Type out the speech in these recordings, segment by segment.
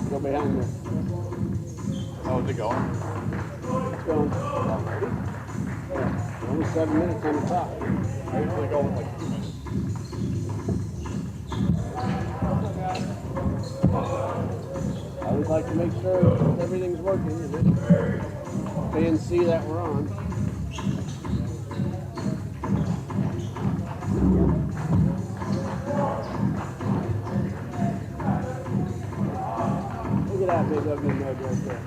Go behind there. Oh, is it going? It's going. Already? Yeah. Only 7 minutes on the clock. I usually go with like 2 minutes. I always like to make sure everything's working and that fans see that we're on. Look at that big ugly mug right there.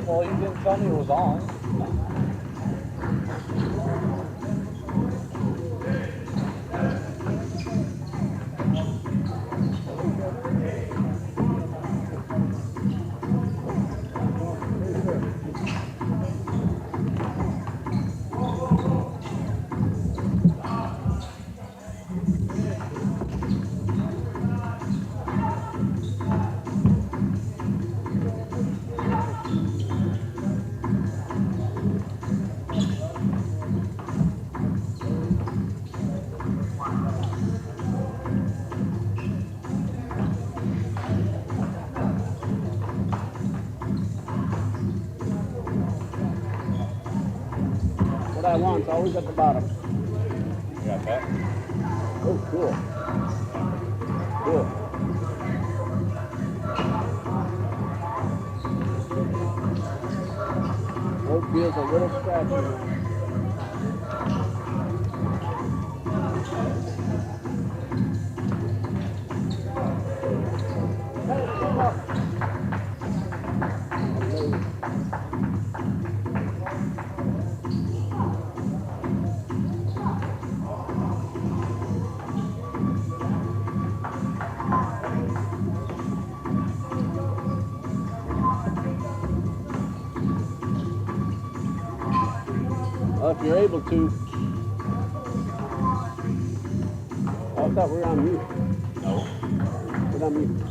Well, you didn't tell me it was on. at once, always at the bottom. You got that? Oh, cool. Cool. Road feels a little scratchy now. Hey, come up. Well, if you're able to. I thought we were on mute. No. We're on mute.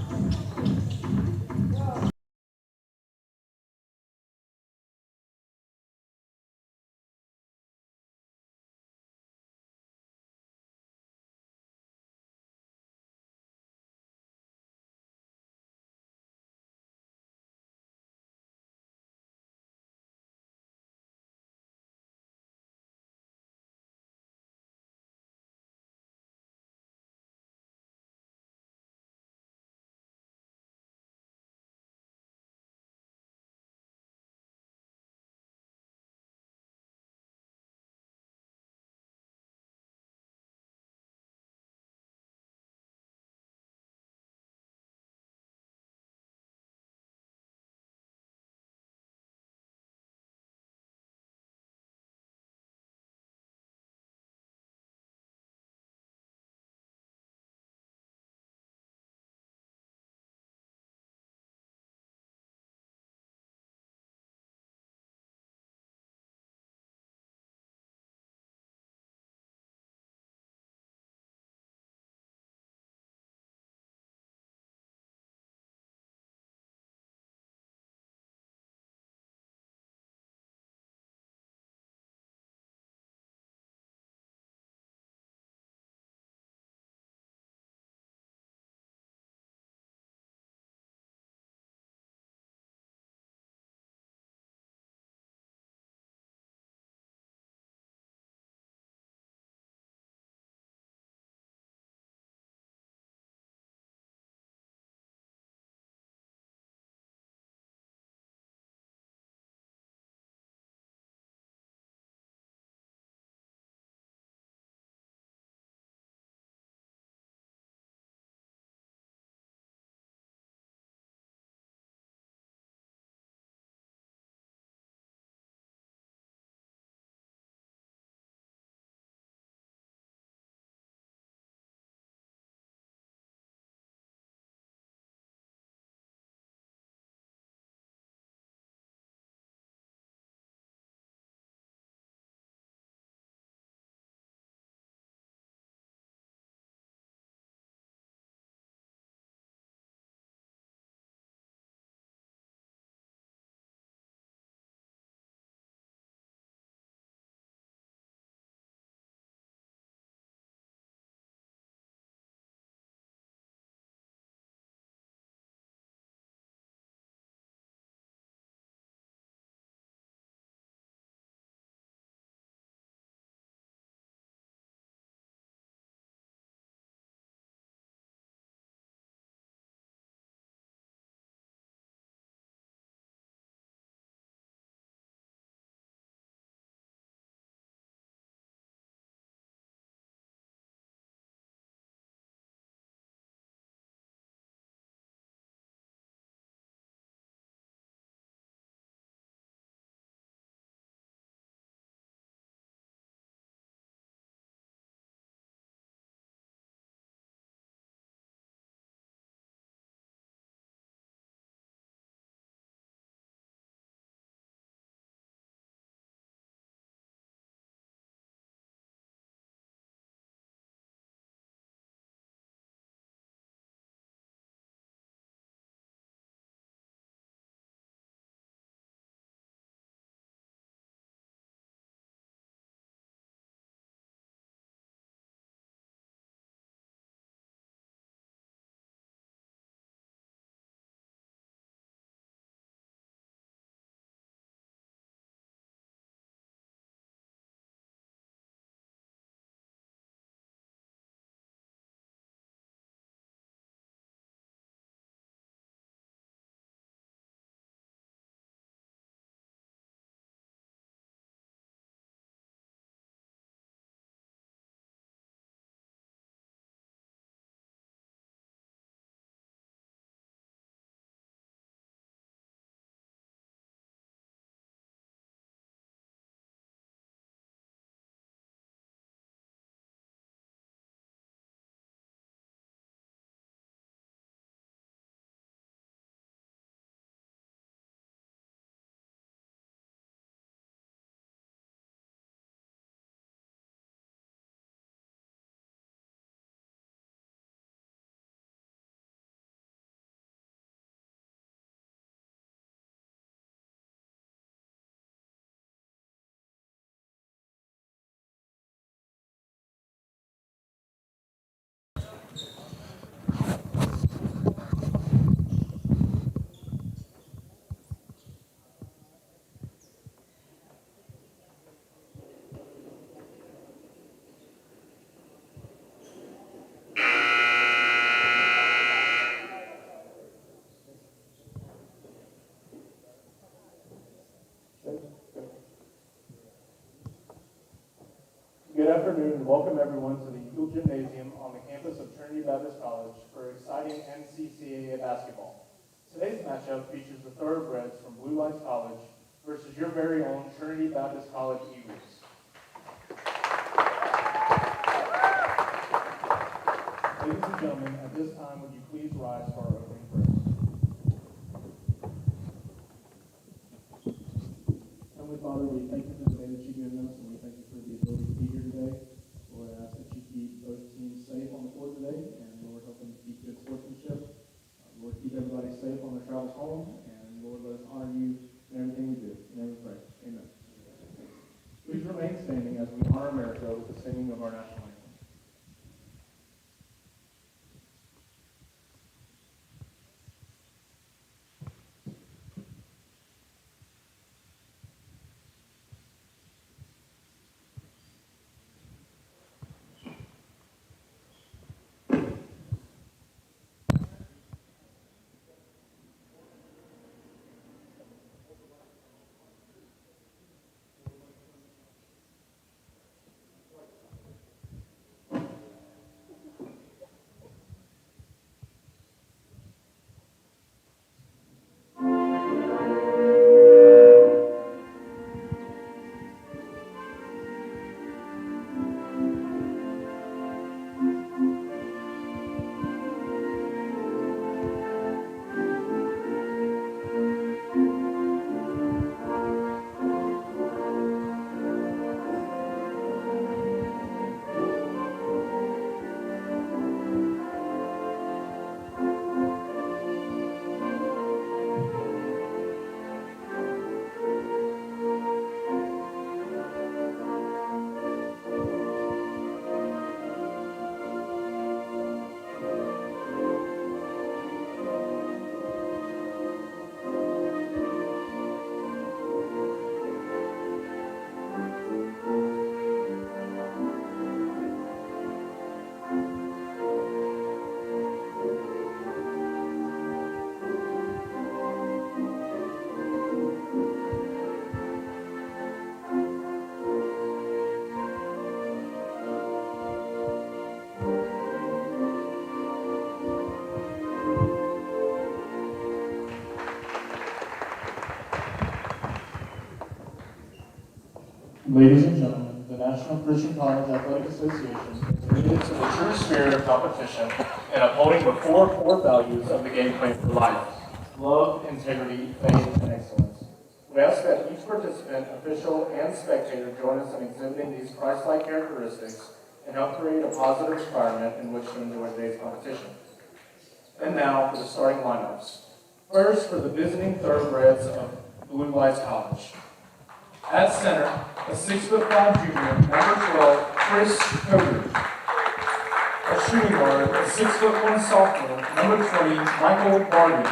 afternoon and welcome everyone to the Eagle Gymnasium on the campus of Trinity Baptist College for exciting NCCAA basketball. Today's matchup features the Thoroughbreds from Blue Lights College versus your very own Trinity Baptist College Eagles. Ladies and gentlemen, at this time, would you please rise for our opening prayer? Heavenly Father, we thank you for the day that you've given us, and we thank you for the ability to be here today. Lord, I ask that you keep both teams safe on the court today, and Lord, help them to keep good sportsmanship. Lord, keep everybody safe on their travels home, and Lord, let us honor you in everything we do. In your name we pray. Amen. Please remain standing as we honor America with the singing of our national anthem. Ladies and gentlemen, the National Christian College Athletic Association is committed to the true spirit of competition and upholding the four core values of the game plan for life: love, integrity, faith, and excellence. We ask that each participant, official, and spectator join us in exhibiting these Christ-like characteristics and help create a positive environment in which to enjoy today's competition. And now for the starting lineups. First, for the visiting Thoroughbreds of Blue Lights College. At center, a 6'5" junior, number 12, Chris Coburn. At shooting guard, a 6'1" sophomore, number 20, Michael Barney.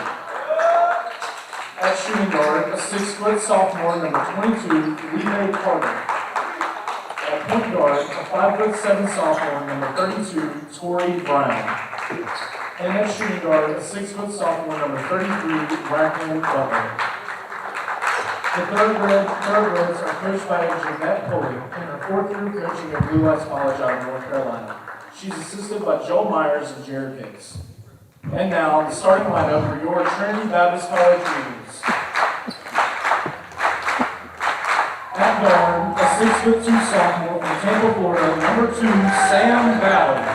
At shooting guard, a 6' sophomore, number 22, Leo Carter. At point guard, a 5'7" sophomore, number 32, Tori Brown. And at shooting guard, a 6' sophomore, number 33, Racklin Butler. The Thoroughbreds are coached by Jeanette Coley in her fourth year coaching at Blue Lights College out of North Carolina. She's assisted by Joel Myers and Jared Hicks. And now, the starting lineup for your Trinity Baptist College Eagles. At guard, a 6'2" sophomore from Tampa, Florida, number 2, Sam Valley.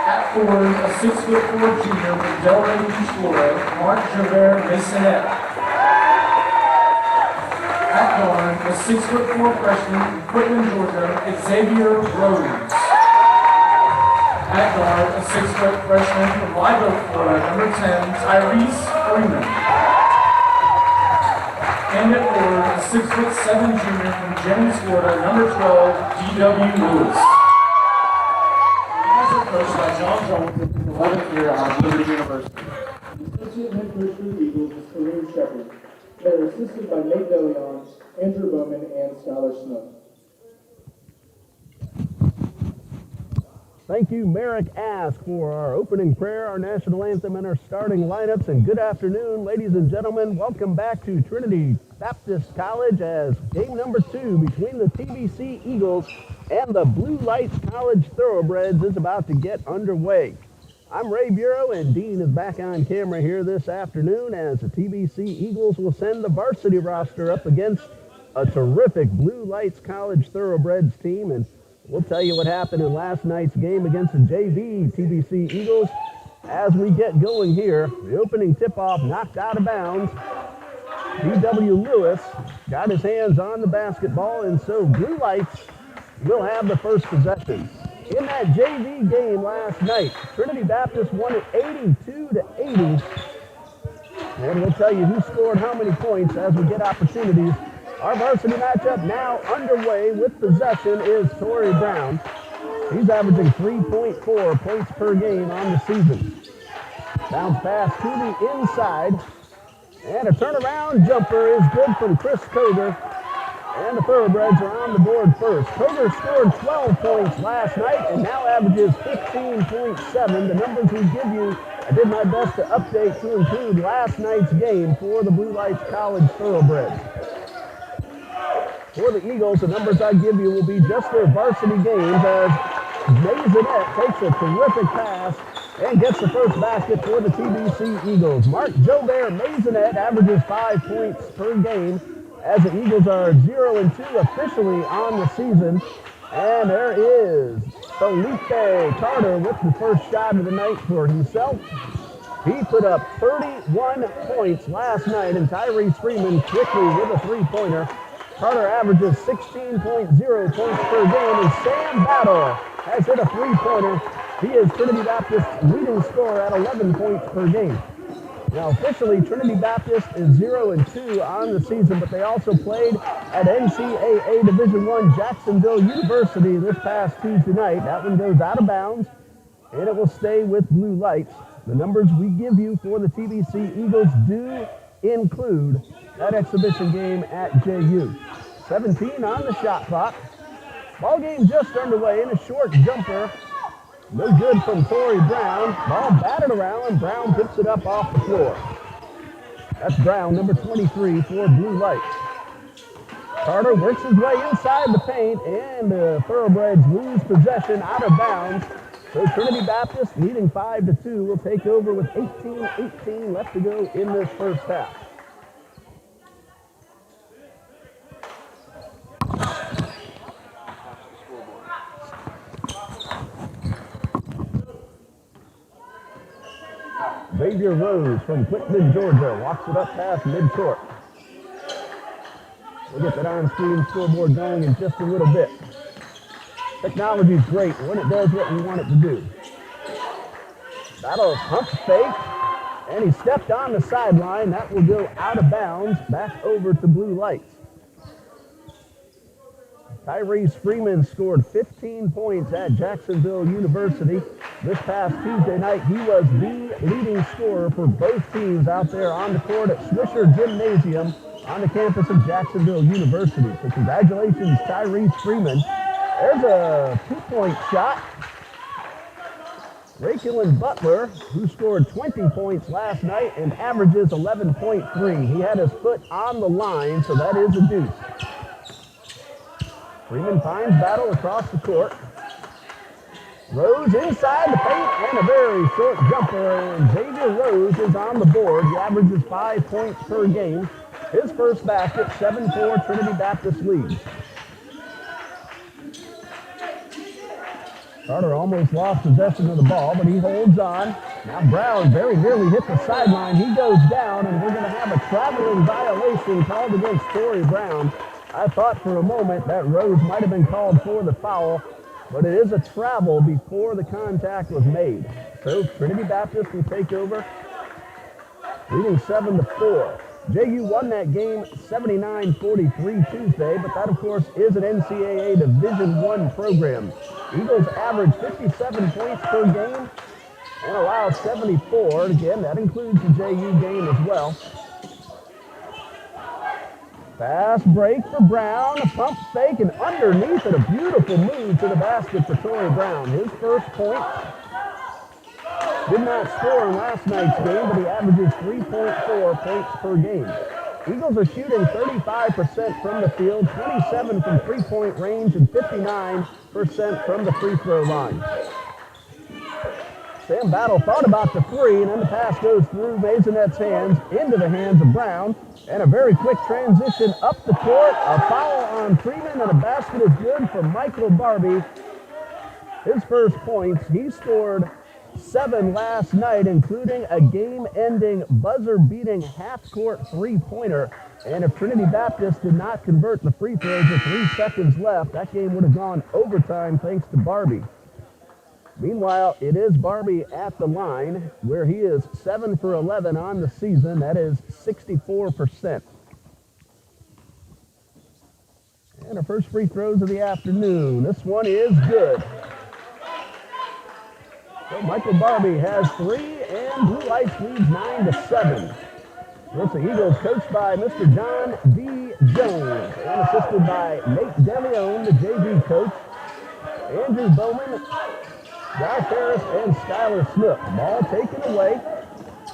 At forward, a 6'4" junior from Delray Beach, Florida, Mark Javert Masonette. At guard, a 6'4" freshman from Quitman, Georgia, Xavier Rhodes. At guard, a 6' freshman from Live Oak, Florida, number 10, Tyrese Freeman. And at forward, a 6'7" junior from Jennings, Florida, number 12, D.W. Lewis. These are coached by John Jones in his 11th year at Liberty University. The assistant head coach for the Eagles is Kareem Shepard. They are assisted by Nate DeLeon, Andrew Bowman, and Skylar Smith. Thank you, Merrick Ask, for our opening prayer, our national anthem, and our starting lineups. And good afternoon, ladies and gentlemen. Welcome back to Trinity Baptist College as game number 2 between the TBC Eagles and the Blue Lights College Thoroughbreds is about to get underway. I'm Ray Bureau, and Dean is back on camera here this afternoon as the TBC Eagles will send the varsity roster up against a terrific Blue Lights College Thoroughbreds team. And we'll tell you what happened in last night's game against the JV TBC Eagles as we get going here. The opening tip-off knocked out of bounds. D.W. Lewis got his hands on the basketball, and so Blue Lights will have the first possession. In that JV game last night, Trinity Baptist won it 82-80. And we'll tell you who scored how many points as we get opportunities. Our varsity matchup now underway with possession is Torrey Brown. He's averaging 3.4 points per game on the season. Bounce pass to the inside. And a turnaround jumper is good from Chris Koger. And the Thoroughbreds are on the board first. Koger scored 12 points last night and now averages 15.7. The numbers we give you, I did my best to update to include last night's game for the Blue Lights College Thoroughbreds. For the Eagles, the numbers I give you will be just their varsity games as Maisonette takes a terrific pass and gets the first basket for the TBC Eagles. Mark Jobert Maisonette averages 5 points per game as the Eagles are 0-2 officially on the season. And there is Felipe Carter with the first shot of the night for himself. He put up 31 points last night, and Tyrese Freeman quickly with a three-pointer. Carter averages 16.0 points per game, and Sam Battle has hit a three-pointer. He is Trinity Baptist's leading scorer at 11 points per game. Now, officially, Trinity Baptist is 0-2 on the season, but they also played at NCAA Division I Jacksonville University this past Tuesday night. That one goes out of bounds, and it will stay with Blue Lights. The numbers we give you for the TBC Eagles do include that exhibition game at JU. 17 on the shot clock. Ball game just underway, and a short jumper. No good from Torrey Brown. Ball batted around, and Brown tips it up off the floor. That's Brown, number 23 for Blue Lights. Carter works his way inside the paint, and the Thoroughbreds lose possession out of bounds. So Trinity Baptist, leading 5-2, will take over with 18 left to go in this first half. Xavier Rose from Quitman, Georgia, walks it up past midcourt. We'll get that on-screen scoreboard going in just a little bit. Technology is great when it does what we want it to do. That'll pump fake, and he stepped on the sideline. That will go out of bounds, back over to Blue Lights. Tyrese Freeman scored 15 points at Jacksonville University. This past Tuesday night, he was the leading scorer for both teams out there on the court at Swisher Gymnasium on the campus of Jacksonville University. So congratulations, Tyrese Freeman. There's a two-point shot. Rakelin Butler, who scored 20 points last night and averages 11.3. He had his foot on the line, so that is a deuce. Freeman finds Battle across the court. Rose inside the paint, and a very short jumper, and Xavier Rose is on the board. He averages 5 points per game. His first basket, 7-4 Trinity Baptist lead. Carter almost lost possession of the ball, but he holds on. Now Brown very nearly hit the sideline. He goes down, and we're going to have a traveling violation called against Torrey Brown. I thought for a moment that Rose might have been called for the foul, but it is a travel before the contact was made. So Trinity Baptist will take over, leading 7-4. JU won that game 79-43 Tuesday, but that, of course, is an NCAA Division I program. Eagles average 57 points per game and allow 74. Again, that includes the JU game as well. Fast break for Brown, a pump fake, and underneath it, a beautiful move to the basket for Torrey Brown. His first point. Did not score in last night's game, but he averages 3.4 points per game. Eagles are shooting 35% from the field, 27 from three-point range, and 59% from the free throw line. Sam Battle thought about the three, and then the pass goes through Maisonette's hands into the hands of Brown. And a very quick transition up the court. A foul on Freeman, and a basket is good for Michael Barbie. His first points. He scored 7 last night, including a game-ending, buzzer-beating half-court three-pointer. And if Trinity Baptist did not convert the free throws with 3 seconds left, that game would have gone overtime thanks to Barbie. Meanwhile, it is Barbie at the line, where he is 7 for 11 on the season. That is 64%. And our first free throws of the afternoon. This one is good. So Michael Barbie has 3, and Blue Lights leads 9-7. It's the Eagles, coached by Mr. John D. Jones, and assisted by Nate DeLeon, the JV coach, Andrew Bowman, Josh Harris, and Skylar Snook. Ball taken away.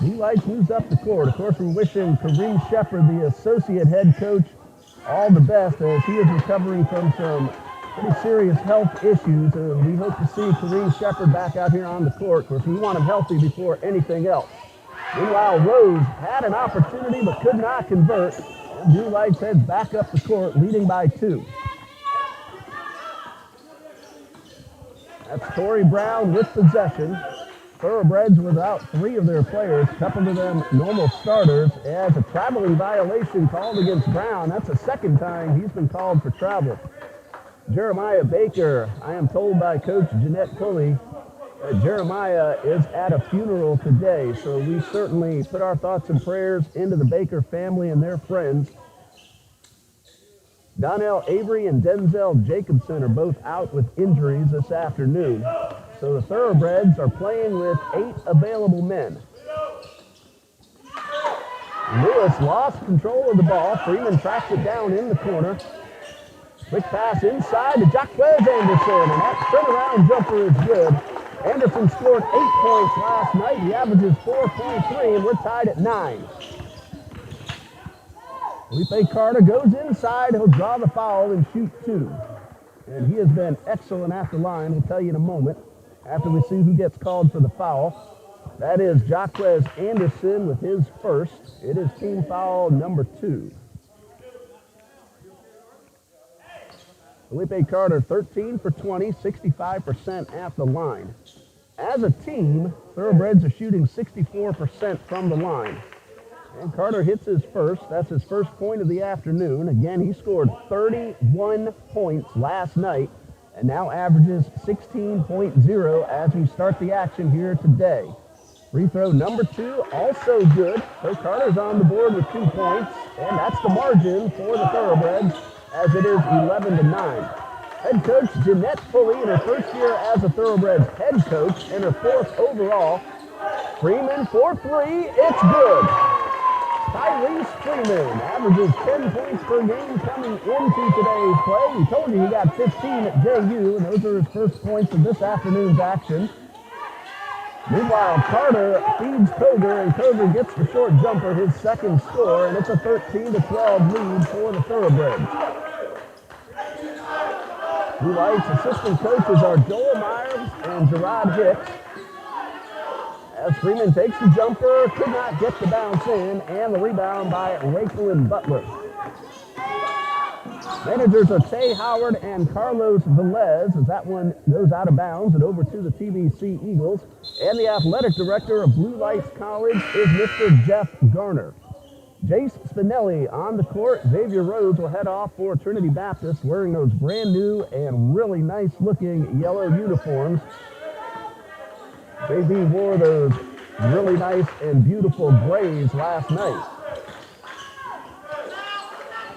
Blue Lights moves up the court. Of course, we're wishing Kareem Shepard, the associate head coach, all the best as he is recovering from some pretty serious health issues. And we hope to see Kareem Shepard back out here on the court. Of course, we want him healthy before anything else. Meanwhile, Rose had an opportunity but could not convert. And Blue Lights heads back up the court, leading by 2. That's Torrey Brown with possession. Thoroughbreds without 3 of their players, a couple of them normal starters, as a traveling violation called against Brown. That's the second time he's been called for travel. Jeremiah Baker, I am told by Coach Jeanette Pulley, Jeremiah is at a funeral today, so we certainly put our thoughts and prayers into the Baker family and their friends. Donnell Avery and Denzel Jacobson are both out with injuries this afternoon. So the Thoroughbreds are playing with 8 available men. Lewis lost control of the ball. Freeman tracks it down in the corner. Quick pass inside to Jaquez Anderson, and that turnaround jumper is good. Anderson scored 8 points last night. He averages 4.3, and we're tied at 9. Felipe Carter goes inside. He'll draw the foul and shoot 2. And he has been excellent at the line. We'll tell you in a moment after we see who gets called for the foul. That is Jaquez Anderson with his first. It is team foul number 2. Felipe Carter, 13 for 20, 65% at the line. As a team, Thoroughbreds are shooting 64% from the line. And Carter hits his first. That's his first point of the afternoon. Again, he scored 31 points last night and now averages 16.0 as we start the action here today. Free throw number 2, also good. So Carter's on the board with 2 points, and that's the margin for the Thoroughbreds as it is 11-9. Head coach Jeanette Pulley in her first year as a Thoroughbreds head coach and her 4th overall. Freeman for 3, it's good. Tyrese Freeman averages 10 points per game coming into today's play. We told you he got 15 at JU, and those are his first points of this afternoon's action. Meanwhile, Carter feeds Koger, and Koger gets the short jumper, his second score, and it's a 13-12 lead for the Thoroughbreds. Blue Lights assistant coaches are Joel Myers and Gerard Hicks. As Freeman takes the jumper, could not get the bounce in, and the rebound by Raquelin Butler. Managers are Tay Howard and Carlos Velez as that one goes out of bounds and over to the TBC Eagles. And the athletic director of Blue Lights College is Mr. Jeff Garner. Jace Spinelli on the court. Xavier Rose will head off for Trinity Baptist wearing those brand new and really nice looking yellow uniforms. JV wore those really nice and beautiful grays last night.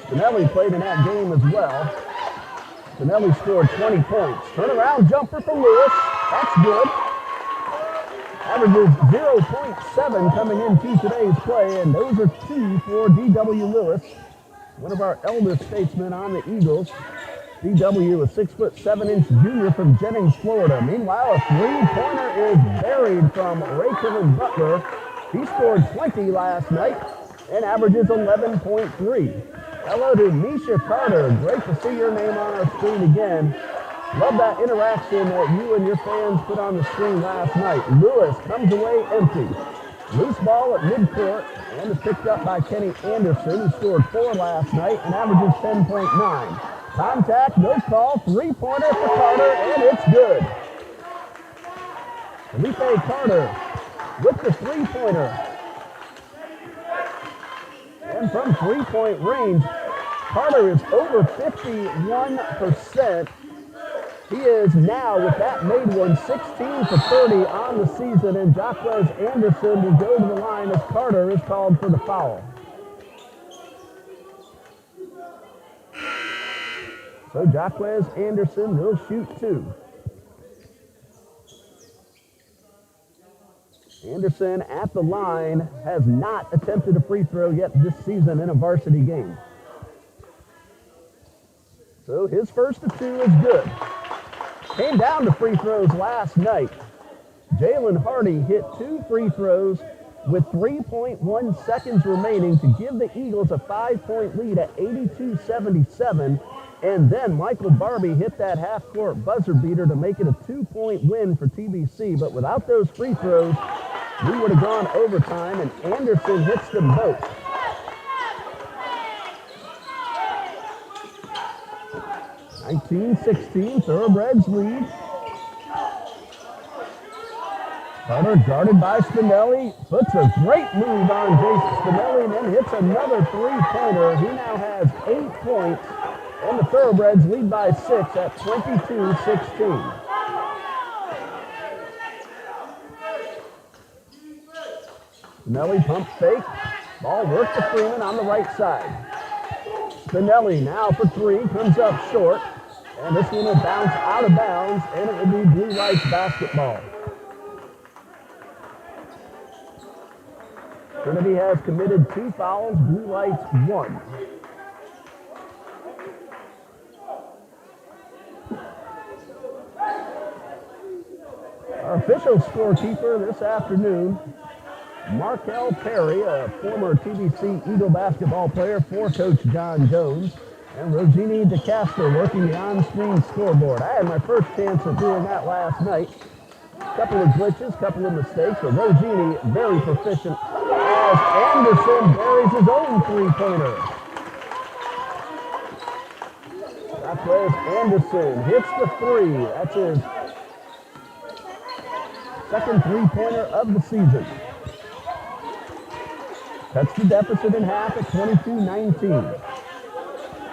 Spinelli played in that game as well. Spinelli scored 20 points. Turnaround jumper for Lewis. That's good. Averages 0.7 coming into today's play, and those are 2 for D.W. Lewis. one of our eldest statesmen on the Eagles. DW, a 6'7" junior from Jennings, Florida. Meanwhile, a three-pointer is buried from Raycon Butler. He scored 20 last night and averages 11.3. Hello to Misha Carter. Great to see your name on our screen again. Love that interaction that you and your fans put on the screen last night. Lewis comes away empty. Loose ball at midcourt and is picked up by Kenny Anderson, who scored 4 last night and averages 10.9. Contact, no call, three-pointer for Carter, and it's good. Felipe Carter with the three-pointer. And from three-point range, Carter is over 51%. He is now, with that made one, 16 for 30 on the season, and Jacques Anderson will go to the line as Carter is called for the foul. So Jacques Anderson will shoot 2. Anderson at the line has not attempted a free throw yet this season in a varsity game. So his first of 2 is good. Came down to free throws last night. Jalen Hardy hit 2 free throws with 3.1 seconds remaining to give the Eagles a 5-point lead at 82-77. And then Michael Barbie hit that half-court buzzer beater to make it a 2-point win for TBC. But without those free throws, we would have gone overtime, and Anderson hits them both. (19-16), Thoroughbreds lead. Carter guarded by Spinelli, puts a great move on Jason Spinelli, and then hits another three-pointer. He now has 8 points, and the Thoroughbreds lead by 6 at 22-16. Spinelli pump fake, ball works to Freeman on the right side. Spinelli now for 3, comes up short, and this one will bounce out of bounds, and it will be Blue Lights basketball. Trinity has committed 2 fouls, Blue Lights 1. Our official scorekeeper this afternoon, Markel Perry, a former TBC Eagle basketball player for Coach John Jones, and Rogini DeCastro working the on-screen scoreboard. I had my first chance of doing that last night. Couple of glitches, couple of mistakes, but Rogini very proficient as Anderson buries his own three-pointer. Jacques Anderson hits the 3. That's his second three-pointer of the season. Cuts the deficit in half at 22-19.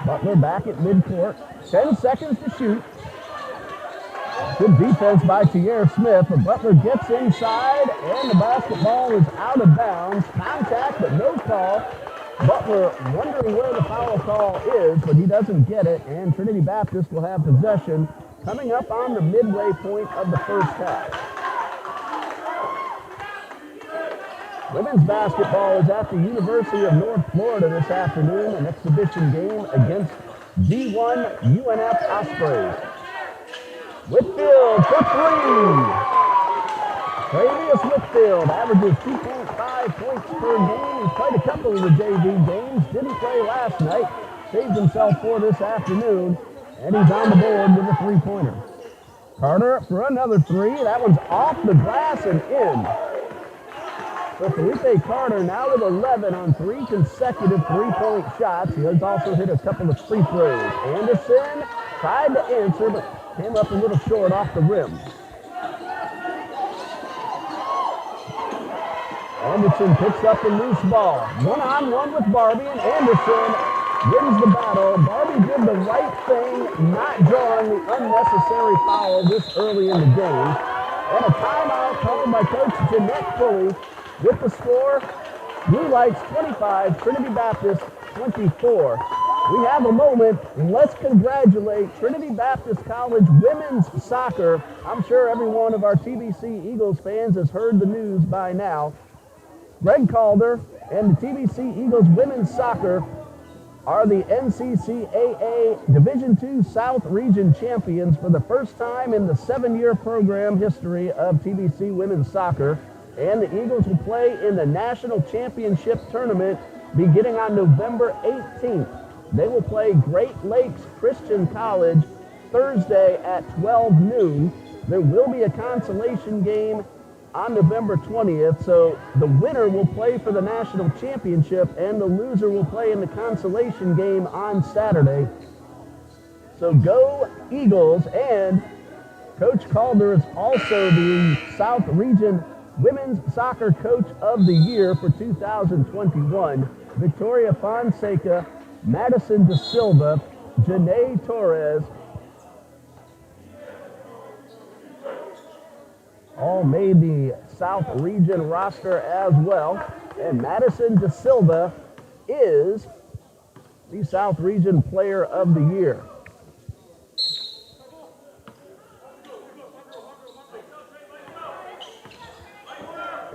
Butler back at midcourt. 10 seconds to shoot. Good defense by Tierre Smith, but Butler gets inside, and the basketball is out of bounds. Contact, but no call. Butler wondering where the foul call is, but he doesn't get it, and Trinity Baptist will have possession coming up on the midway point of the first half. Women's basketball is at the University of North Florida this afternoon, an exhibition game against D1 UNF Ospreys. Whitfield for 3. Travius Whitfield averages 2.5 points per game. He's played a couple of the JV games. Didn't play last night. Saved himself for this afternoon. And he's on the board with a three-pointer. Carter for another 3. That one's off the glass and in. So Felipe Carter now with 11 on 3 consecutive three-point shots. He has also hit a couple of free throws. Anderson tried to answer, but came up a little short off the rim. Anderson picks up the loose ball. One-on-one with Barbie, and Anderson wins the battle. Barbie did the right thing, not drawing the unnecessary foul this early in the game. And a timeout called by Coach Jeanette Pulley with the score. Blue Lights 25, Trinity Baptist 24. We have a moment. Let's congratulate Trinity Baptist College women's soccer. I'm sure every one of our TBC Eagles fans has heard the news by now. Greg Calder and the TBC Eagles women's soccer are the NCCAA Division II South Region champions for the first time in the 7-year program history of TBC women's soccer. And the Eagles will play in the National Championship Tournament beginning on November 18th. They will play Great Lakes Christian College Thursday at 12 noon. There will be a consolation game on November 20th, so the winner will play for the national championship and the loser will play in the consolation game on Saturday. So go Eagles, and Coach Calder is also the South Region Women's Soccer Coach of the Year for 2021. Victoria Fonseca, Madison De Silva, Janae Torres, all made the South Region roster as well. And Madison De Silva is the South Region Player of the Year.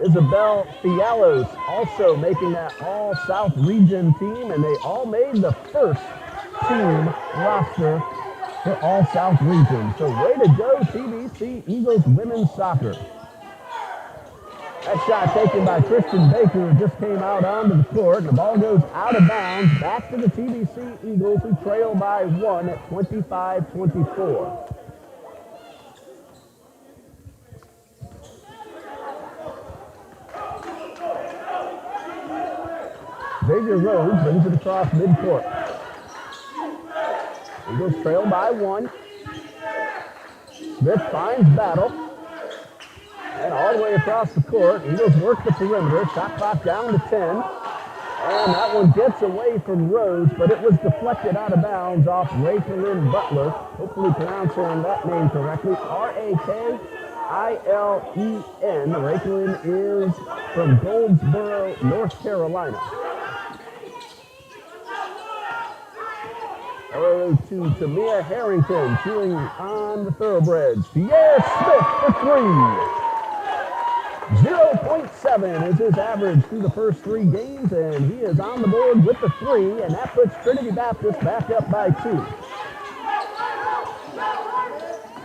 Isabel Fialos also making that All-South Region team, and they all made the first team roster for All-South Region. So way to go, TBC Eagles women's soccer. That shot taken by Christian Baker just came out onto the court, and the ball goes out of bounds back to the TBC Eagles, who trail by 1 at 25-24. Xavier Rhodes brings it across midcourt. Eagles trail by 1. Smith finds Battle. And all the way across the court, Eagles work the perimeter. Shot clock down to 10. And that one gets away from Rhodes, but it was deflected out of bounds off Rakelin Butler. Hopefully pronouncing that name correctly. Rakeilin. Rakelin is from Goldsboro, North Carolina. Arrow to Tamia Harrington, shooting on the thoroughbreds. Pierre Smith for 3. 0.7 is his average through the first 3 games, and he is on the board with the 3, and that puts Trinity Baptist back up by 2.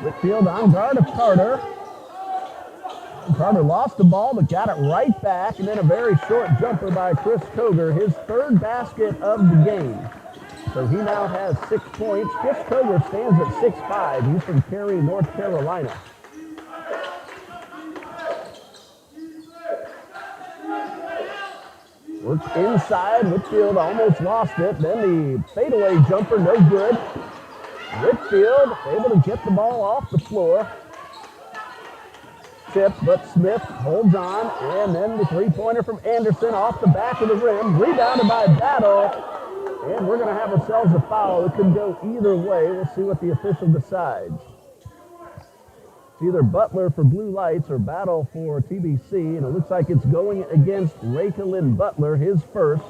Whitfield on guard of Carter. Carter lost the ball, but got it right back, and then a very short jumper by Chris Koger, his 3rd basket of the game. So he now has 6 points. Chris Koger stands at 6'5". He's from Cary, North Carolina. Works inside. Whitfield almost lost it. Then the fadeaway jumper, no good. Whitfield able to get the ball off the floor. Tipped, but Smith holds on. And then the 3-pointer from Anderson off the back of the rim. Rebounded by Battle. And we're going to have ourselves a foul. It could go either way. We'll see what the official decides. It's either Butler for Blue Lights or Battle for TBC. And it looks like it's going against Rakelin Butler, his first.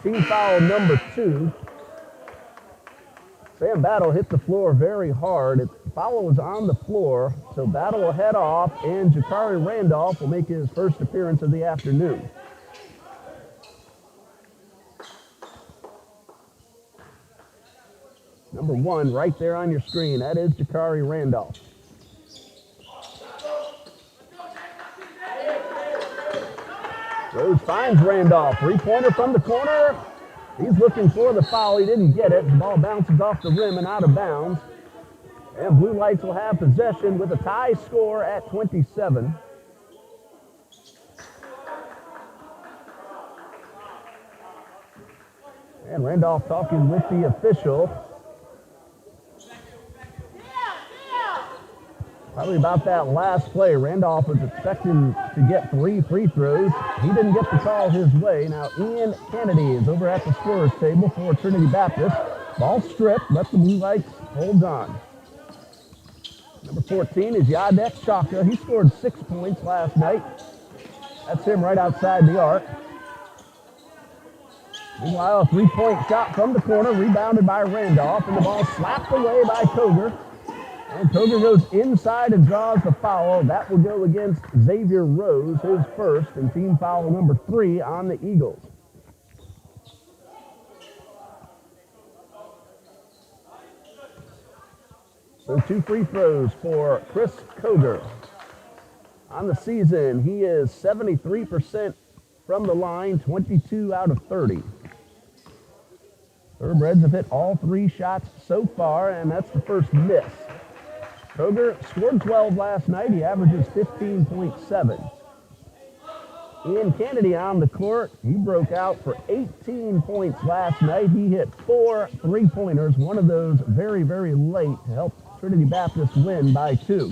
Team foul number 2. Sam Battle hit the floor very hard. The foul was on the floor. So Battle will head off, and Jakari Randolph will make his first appearance of the afternoon. Number 1 right there on your screen. That is Jakari Randolph. Rhodes finds Randolph. 3-pointer from the corner. He's looking for the foul. He didn't get it. The ball bounces off the rim and out of bounds. And Blue Lights will have possession with a tie score at 27. And Randolph talking with the official. Probably about that last play. Randolph was expecting to get 3 free throws. He didn't get the call his way. Now Ian Kennedy is over at the scorer's table for Trinity Baptist. Ball stripped, let the Blue Lights hold on. Number 14 is Yadek Chaka. He scored 6 points last night. That's him right outside the arc. Meanwhile, a 3-point shot from the corner, rebounded by Randolph, and the ball slapped away by Koger. And Koger goes inside and draws the foul. That will go against Xavier Rose, his first, and team foul number 3 on the Eagles. So 2 free throws for Chris Koger. On the season, he is 73% from the line, 22 out of 30. Thoroughbreds have hit all 3 shots so far, and that's the first miss. Koger scored 12 last night. He averages 15.7. Ian Kennedy on the court. He broke out for 18 points last night. He hit 4 3-pointers, one of those very, very late to help Trinity Baptist win by 2.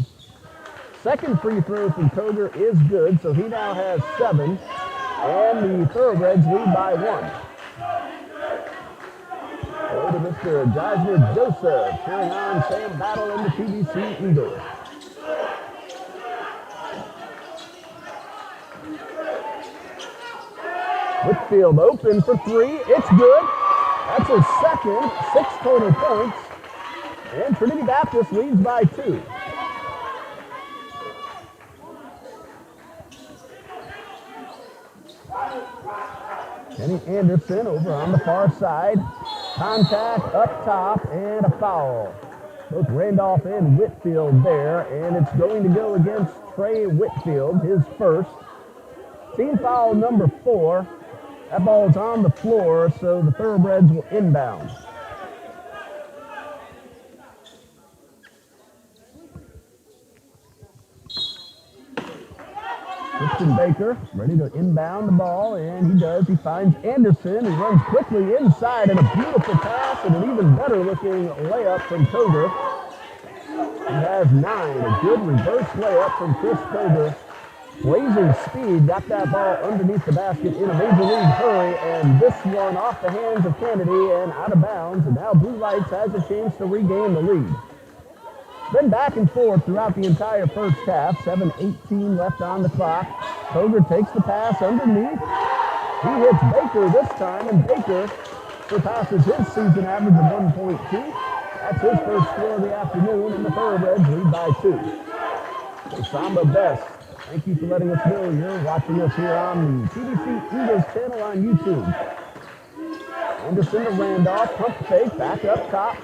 Second free throw from Koger is good, so he now has 7, and the Thoroughbreds lead by 1. Go to Mr. Geisner Joseph, cheering on Sam Battle and the TBC Eagles. Whitfield open for 3. It's good. That's his second, 6 total points. And Trinity Baptist leads by 2. Kenny Anderson over on the far side. Contact up top and a foul. Both Randolph and Whitfield there, and it's going to go against Trey Whitfield, his first. Team foul number 4. That ball is on the floor, so the Thoroughbreds will inbound. Christian Baker ready to inbound the ball, and he does. He finds Anderson. He runs quickly inside, and a beautiful pass and an even better looking layup from Koger. He has 9. A good reverse layup from Chris Koger. Blazing speed, got that ball underneath the basket in a major league hurry, and this one off the hands of Kennedy and out of bounds, and now Blue Lights has a chance to regain the lead. Been back and forth throughout the entire first half. 7:18 left on the clock. Koger takes the pass underneath. He hits Baker this time, and Baker surpasses his season average of 1.2. That's his first score of the afternoon, and the Thoroughbreds lead by 2. So Samba Best, thank you for letting us know you're watching us here on the TBC Eagles channel on YouTube. Anderson to Randolph, pump fake, back up top.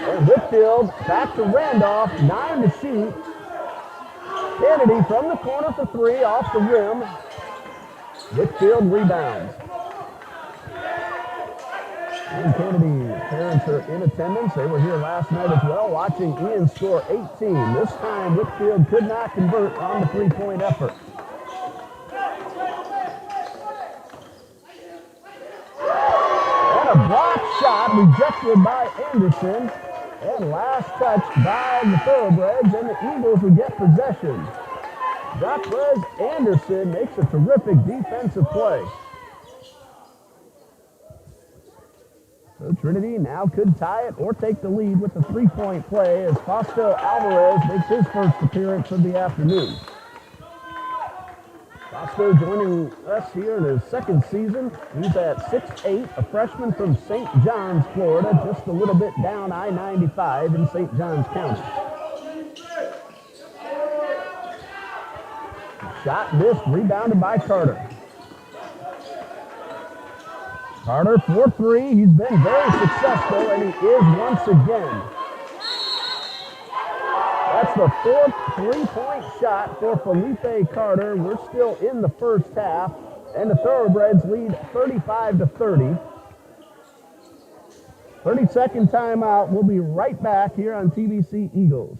And Whitfield back to Randolph, 9 to shoot. Kennedy from the corner for 3, off the rim. Whitfield rebounds. And Kennedy's parents are in attendance. They were here last night as well, watching Ian score 18. This time, Whitfield could not convert on the 3-point effort. And a block shot rejected by Anderson. And last touch by the Thoroughbreds, and the Eagles will get possession. Jacques Anderson makes a terrific defensive play. So Trinity now could tie it or take the lead with the 3-point play as Fausto Alvarez makes his first appearance of the afternoon. Fausto joining us here in his second season. He's at 6'8", a freshman from St. John's, Florida, just a little bit down I-95 in St. John's County. Shot missed, rebounded by Carter. Carter for 3. He's been very successful, and he is once again. That's the 4th 3-point shot for Felipe Carter. We're still in the first half, and the Thoroughbreds lead 35 to 30. 30-second timeout. We'll be right back here on TBC Eagles.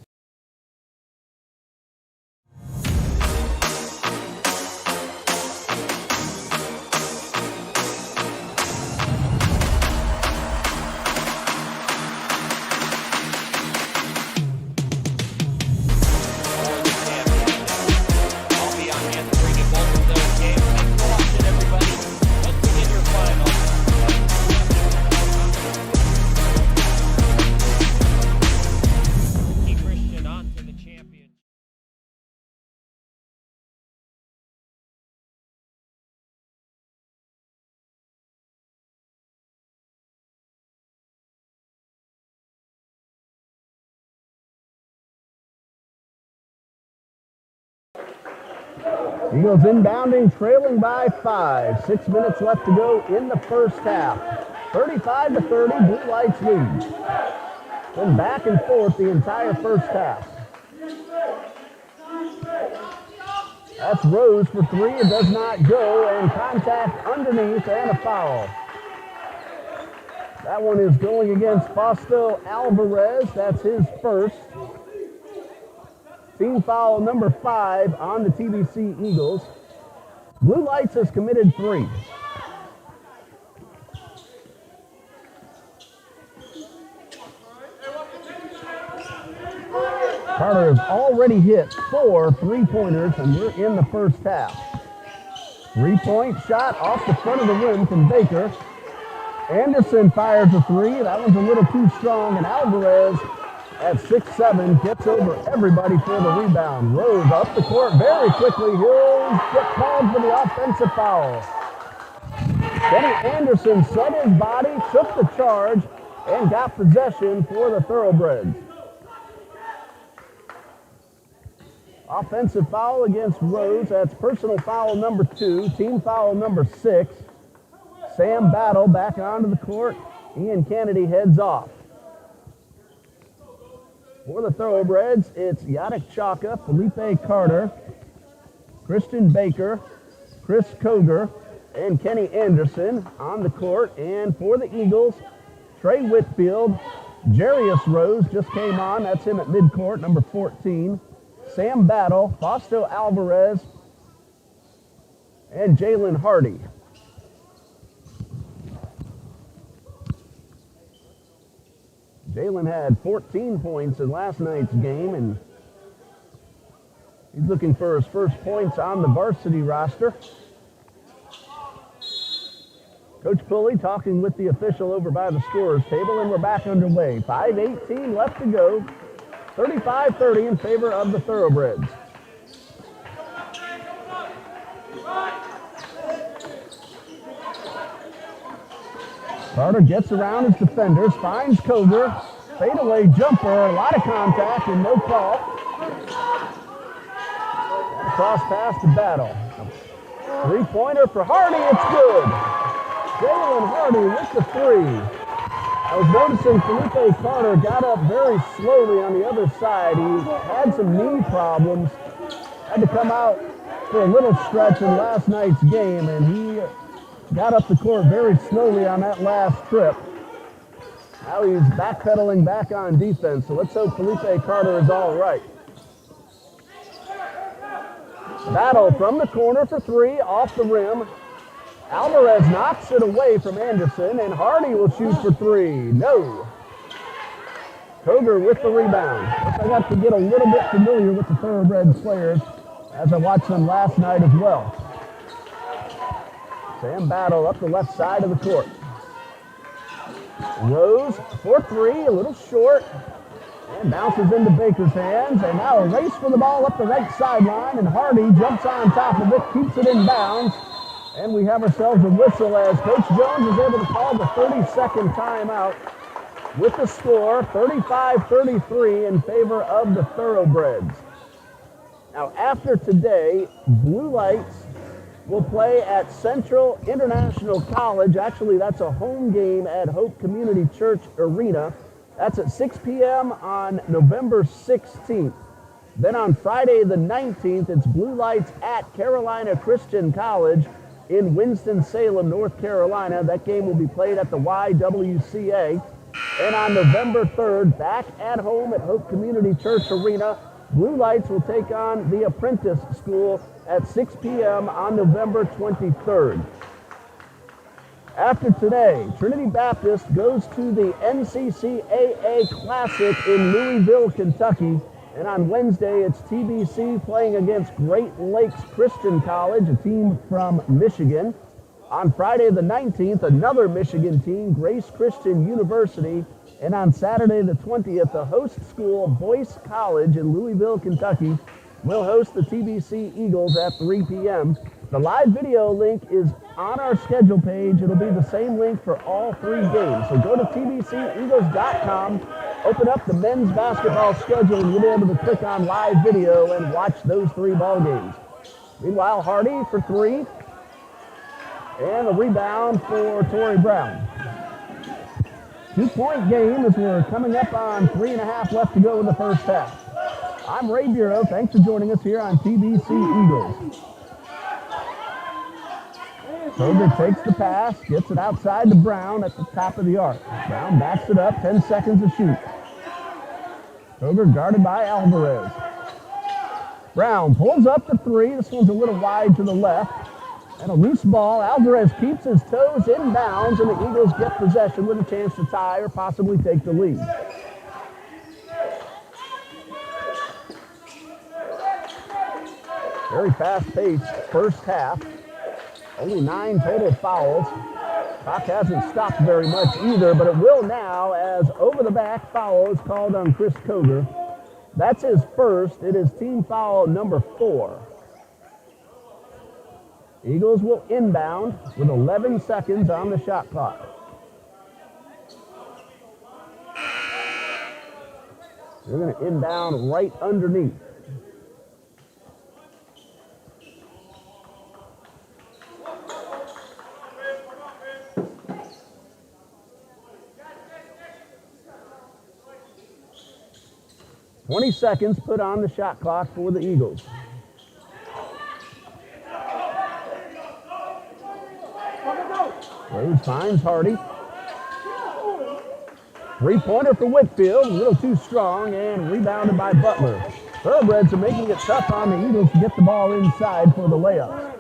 Eagles inbounding, trailing by 5. 6 minutes left to go in the first half. 35 to 30, Blue Lights lead. Been back and forth the entire first half. That's Rose for three. It does not go, and contact underneath and a foul. That one is going against Fausto Alvarez. That's his first. Team foul number 5 on the TBC Eagles. Blue Lights has committed 3. Carter has already hit 4 3-pointers, and we're in the first half. 3-point shot off the front of the rim from Baker. Anderson fires a 3. That one's a little too strong, and Alvarez at 6'7" gets over everybody for the rebound. Rose up the court very quickly. He'll get called for the offensive foul. Kenny Anderson set his body, took the charge, and got possession for the Thoroughbreds. Offensive foul against Rose. That's personal foul number 2, team foul number 6. Sam Battle back onto the court. Ian Kennedy heads off. For the Thoroughbreds, it's Yadek Chaka, Felipe Carter, Christian Baker, Chris Koger, and Kenny Anderson on the court. And for the Eagles, Trey Whitfield, Jarius Rose just came on. That's him at midcourt, number 14. Sam Battle, Fausto Alvarez, and Jalen Hardy. Jalen had 14 points in last night's game, and he's looking for his first points on the varsity roster. Coach Pulley talking with the official over by the scorer's table, and we're back underway. 5:18 left to go. 35-30 in favor of the Thoroughbreds. Carter gets around his defenders, finds Koger, fadeaway jumper, a lot of contact and no call. And cross pass to Battle. 3-pointer for Hardy, it's good. Jalen Hardy with the 3. I was noticing Felipe Carter got up very slowly on the other side. He had some knee problems, had to come out for a little stretch in last night's game, and he got up the court very slowly on that last trip. Now he's backpedaling back on defense, so let's hope Felipe Carter is all right. Battle from the corner for 3, off the rim. Alvarez knocks it away from Anderson, and Hardy will shoot for 3. No. Koger with the rebound. I got to get a little bit familiar with the Thoroughbreds players as I watched them last night as well. Sam Battle up the left side of the court. Rose for 3, a little short, and bounces into Baker's hands. And now a race for the ball up the right sideline, and Hardy jumps on top of it, keeps it in bounds. And we have ourselves a whistle as Coach Jones is able to call the 30-second timeout with the score 35-33 in favor of the Thoroughbreds. Now after today, Blue Lights will play at Central International College. Actually, that's a home game at Hope Community Church Arena. That's at 6 p.m. on November 16th. Then on Friday the 19th, it's Blue Lights at Carolina Christian College in Winston-Salem, North Carolina. That game will be played at the YWCA. And on November 3rd, back at home at Hope Community Church Arena, Blue Lights will take on the Apprentice School at 6 p.m. on November 23rd. After today, Trinity Baptist goes to the NCCAA Classic in Louisville, Kentucky. And on Wednesday, it's TBC playing against Great Lakes Christian College, a team from Michigan. On Friday the 19th, another Michigan team, Grace Christian University. And on Saturday the 20th, the host school, Boyce College in Louisville, Kentucky, will host the TBC Eagles at 3 p.m. The live video link is on our schedule page. It'll be the same link for all 3 games. So go to tbceagles.com, open up the men's basketball schedule, and you'll be able to click on live video and watch those 3 ball games. Meanwhile, Hardy for 3, and a rebound for Torrey Brown. 2-point game as we're coming up on 3.5 left to go in the first half. I'm Ray Bureau. Thanks for joining us here on TBC Eagles. Kroger takes the pass, gets it outside to Brown at the top of the arc. Brown backs it up, 10 seconds to shoot. Kroger guarded by Alvarez. Brown pulls up the three. This one's a little wide to the left. And a loose ball. Alvarez keeps his toes inbounds, and the Eagles get possession with a chance to tie or possibly take the lead. Very fast-paced first half. Only 9 total fouls. Clock hasn't stopped very much either, but it will now as over-the-back foul is called on Chris Kroger. That's his first. It is team foul number 4. Eagles will inbound with 11 seconds on the shot clock. They're going to inbound right underneath. Seconds put on the shot clock for the Eagles. Rose finds Hardy. Three-pointer for Whitfield, a little too strong and rebounded by Butler. Thoroughbreds are making it tough on the Eagles to get the ball inside for the layup.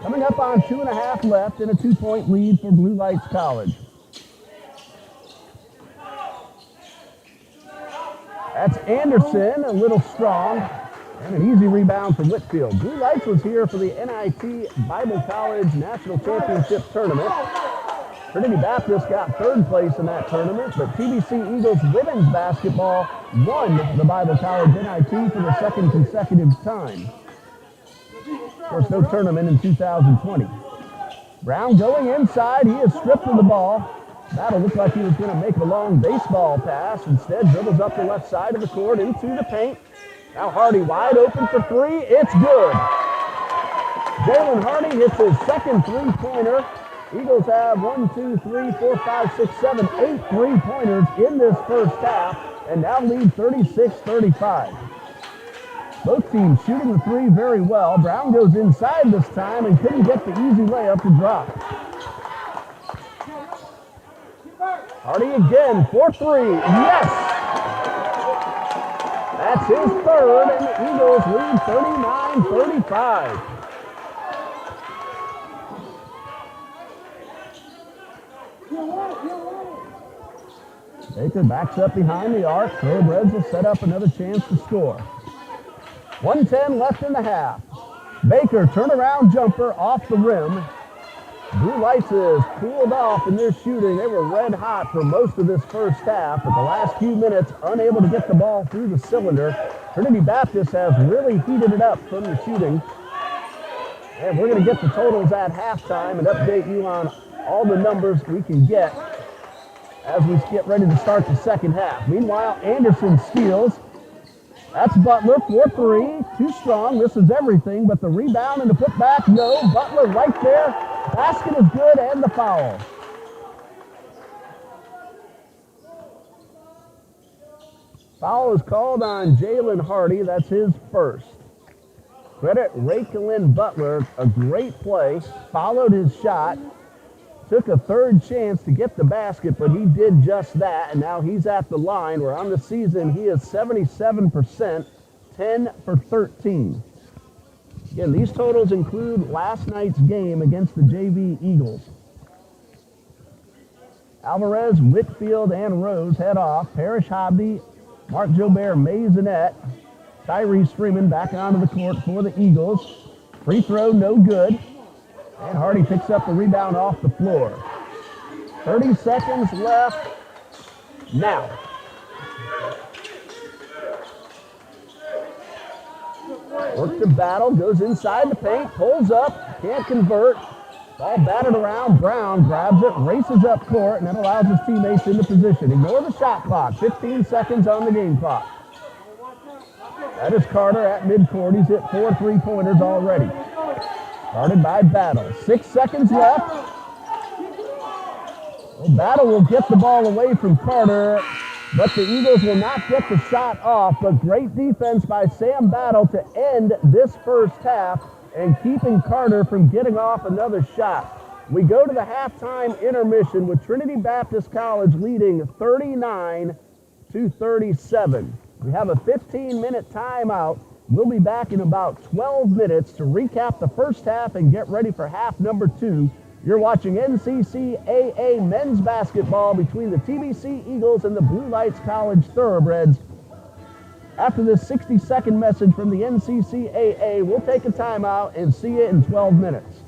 Coming up on 2.5 left and a 2-point lead for Blue Lights College. That's Anderson, a little strong, and an easy rebound from Whitfield. Blue Lights was here for the NIT Bible College National Championship Tournament. Trinity Baptist got 3rd place in that tournament, but TBC Eagles women's basketball won the Bible College NIT for the 2nd consecutive time. Of course, no tournament in 2020. Brown going inside. He is stripped of the ball. That'll look like he was going to make a long baseball pass. Instead, dribbles up the left side of the court into the paint. Now Hardy wide open for 3. It's good. Jalen Hardy hits his 2nd three-pointer. Eagles have 8 three-pointers in this first half and now lead 36-35. Both teams shooting the 3 very well. Brown goes inside this time and couldn't get the easy layup to drop. Hardy again for 3. Yes! That's his 3rd, and the Eagles lead 39-35. Baker backs up behind the arc. Thoroughbreds will set up another chance to score. 1:10 left in the half. Baker turnaround jumper off the rim. Blue Lights is cooled off in their shooting. They were red hot for most of this first half, but the last few minutes unable to get the ball through the cylinder. Trinity Baptist has really heated it up from the shooting. And we're going to get the totals at halftime and update you on all the numbers we can get as we get ready to start the second half. Meanwhile, Anderson steals. That's Butler for 3. Too strong. This is everything, but the rebound and the putback, no. Butler right there. Basket is good and the foul. Foul is called on Jalen Hardy. That's his first. Credit Rakelin Butler. A great play. Followed his shot. Took a 3rd chance to get the basket, but he did just that, and now he's at the line where on the season he is 77%, 10 for 13. Again, these totals include last night's game against the JV Eagles. Alvarez, Whitfield, and Rose head off. Parrish, Hobby, Mark Jobert, Maisonette, Tyrese Freeman back onto the court for the Eagles. Free throw, no good. And Hardy picks up the rebound off the floor. 30 seconds left now. Works the battle, goes inside the paint, pulls up, can't convert. Ball batted around. Brown grabs it, races up court, and that allows his teammates into position. Ignore the shot clock. 15 seconds on the game clock. That is Carter at midcourt. He's hit 4 three-pointers already. Guarded by Battle. 6 seconds left. Battle will get the ball away from Carter, but the Eagles will not get the shot off. But great defense by Sam Battle to end this first half and keeping Carter from getting off another shot. We go to the halftime intermission with Trinity Baptist College leading 39-37. We have a 15-minute timeout. We'll be back in about 12 minutes to recap the first half and get ready for half number 2. You're watching NCCAA men's basketball between the TBC Eagles and the Blue Lights College Thoroughbreds. After this 60-second message from the NCCAA, we'll take a timeout and see you in 12 minutes.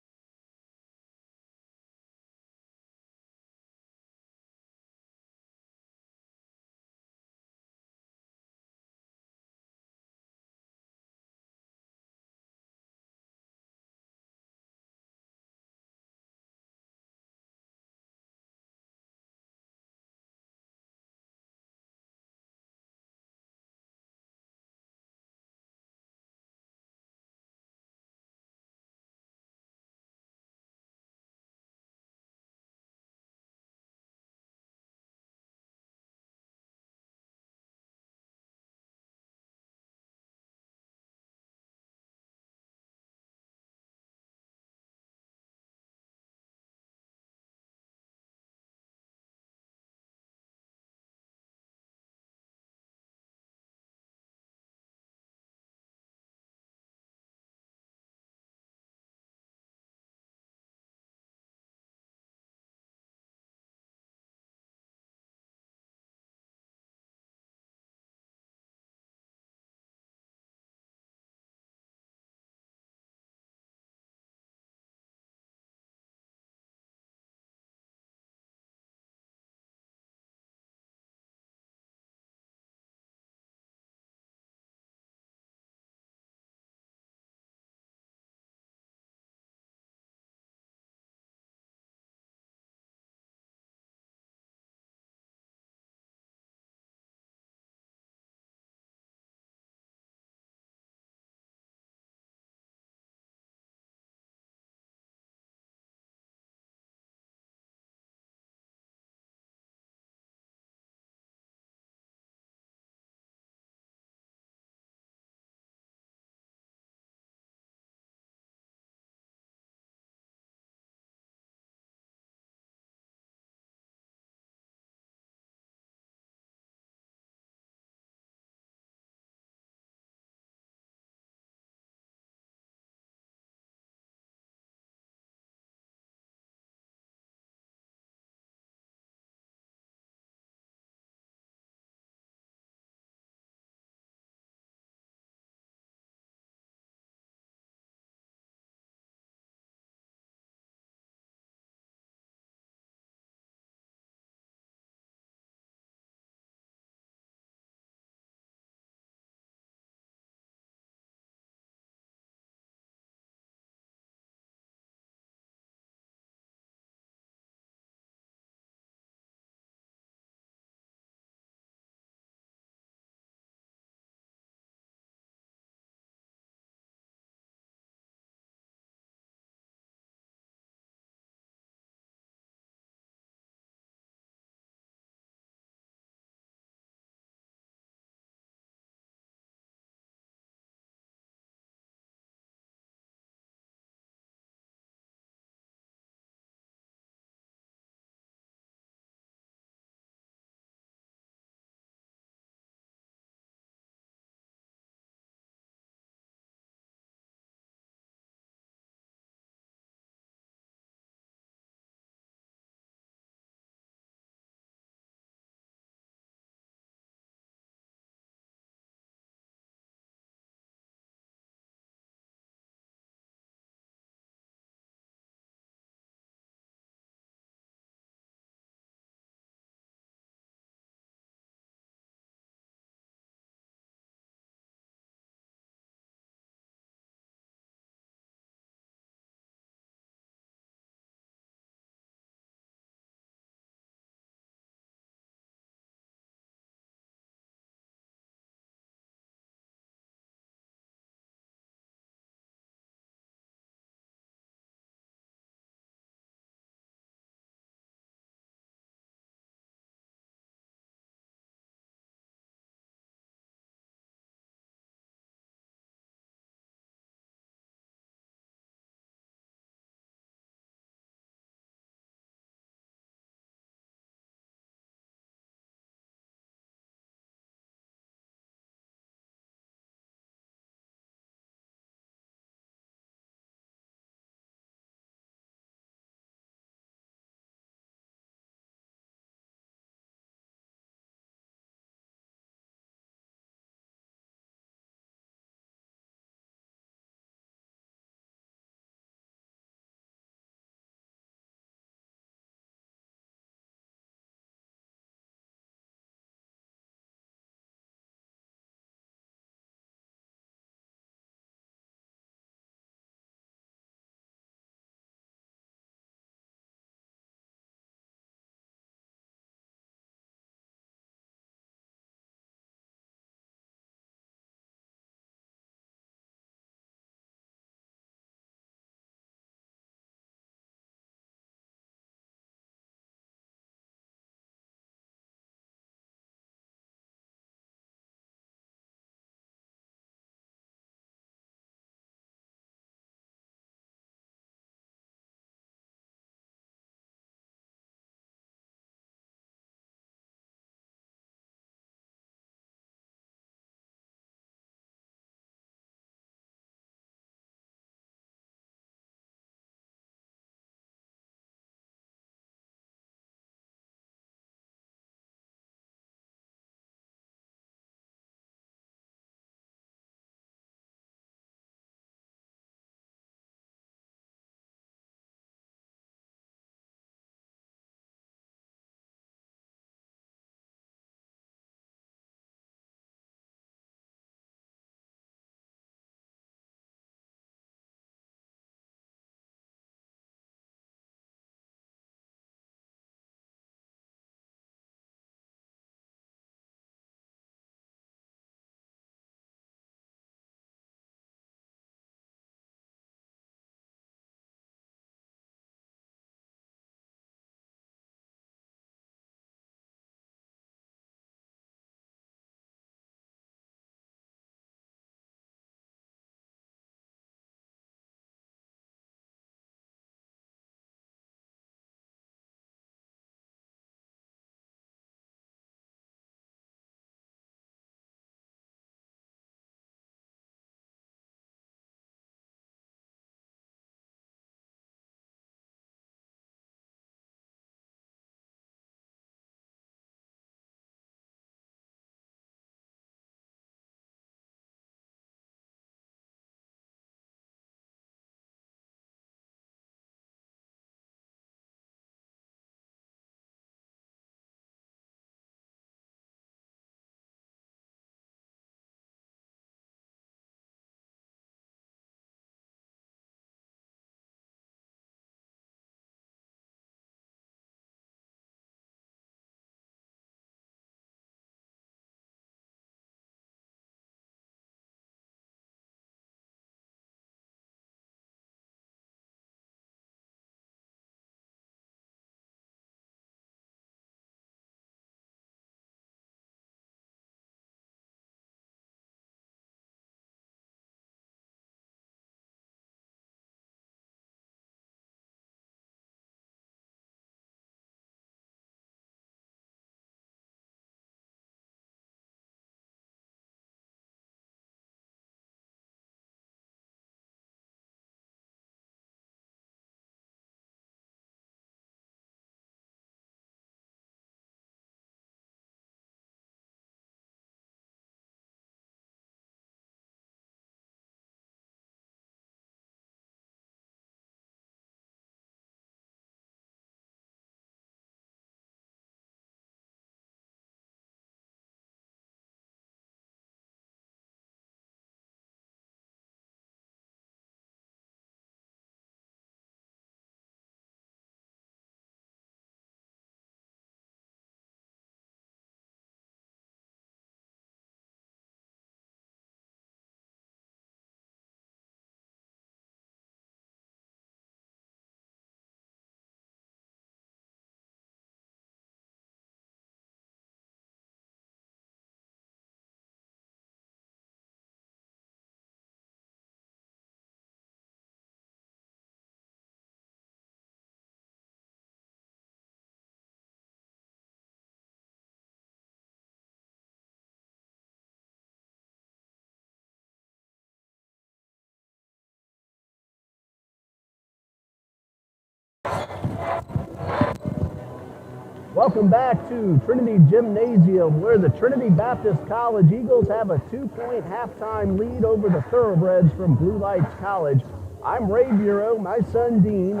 Welcome back to Trinity Gymnasium, where the Trinity Baptist College Eagles have a 2-point halftime lead over the Thoroughbreds from Blue Lights College. I'm Ray Bureau, my son Dean,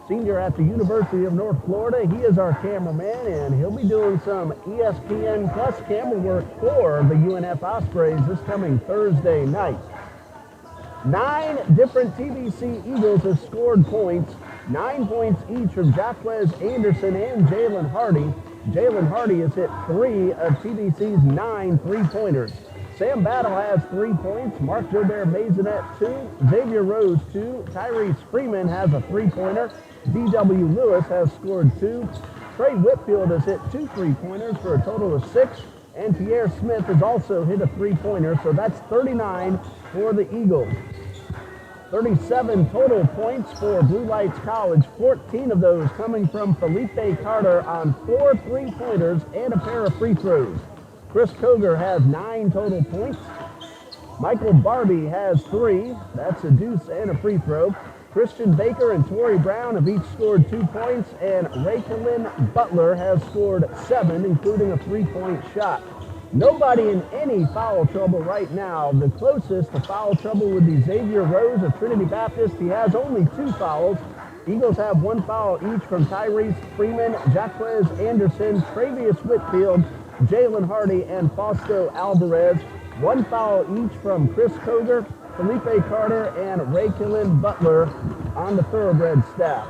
senior at the University of North Florida. He is our cameraman, and he'll be doing some ESPN Plus camera work for the UNF Ospreys this coming Thursday night. 9 different TBC Eagles have scored points, 9 points each from Jaquez Anderson and Jalen Hardy. Jalen Hardy has hit 3 of TBC's 9 3-pointers. Sam Battle has 3 points, Mark Jobert Maisonette 2, Xavier Rose 2, Tyrese Freeman has a 3-pointer, D.W. Lewis has scored 2, Trey Whitfield has hit 2 3-pointers for a total of 6, and Pierre Smith has also hit a 3-pointer, so that's 39 for the Eagles. 37 total points for Blue Lights College, 14 of those coming from Felipe Carter on 4 3-pointers and a pair of free throws. Chris Koger has 9 total points. Michael Barbie has 3, that's a deuce and a free throw. Christian Baker and Torrey Brown have each scored 2 points, and Rakelyn Butler has scored 7, including a 3-point shot. Nobody in any foul trouble right now. The closest to foul trouble would be Xavier Rose of Trinity Baptist. He has only 2 fouls. Eagles have 1 foul each from Tyrese Freeman, Jaquez Anderson, Travius Whitfield, Jalen Hardy, and Fausto Alvarez. 1 foul each from Chris Koger, Felipe Carter, and Rakelyn Butler on the Thoroughbred staff.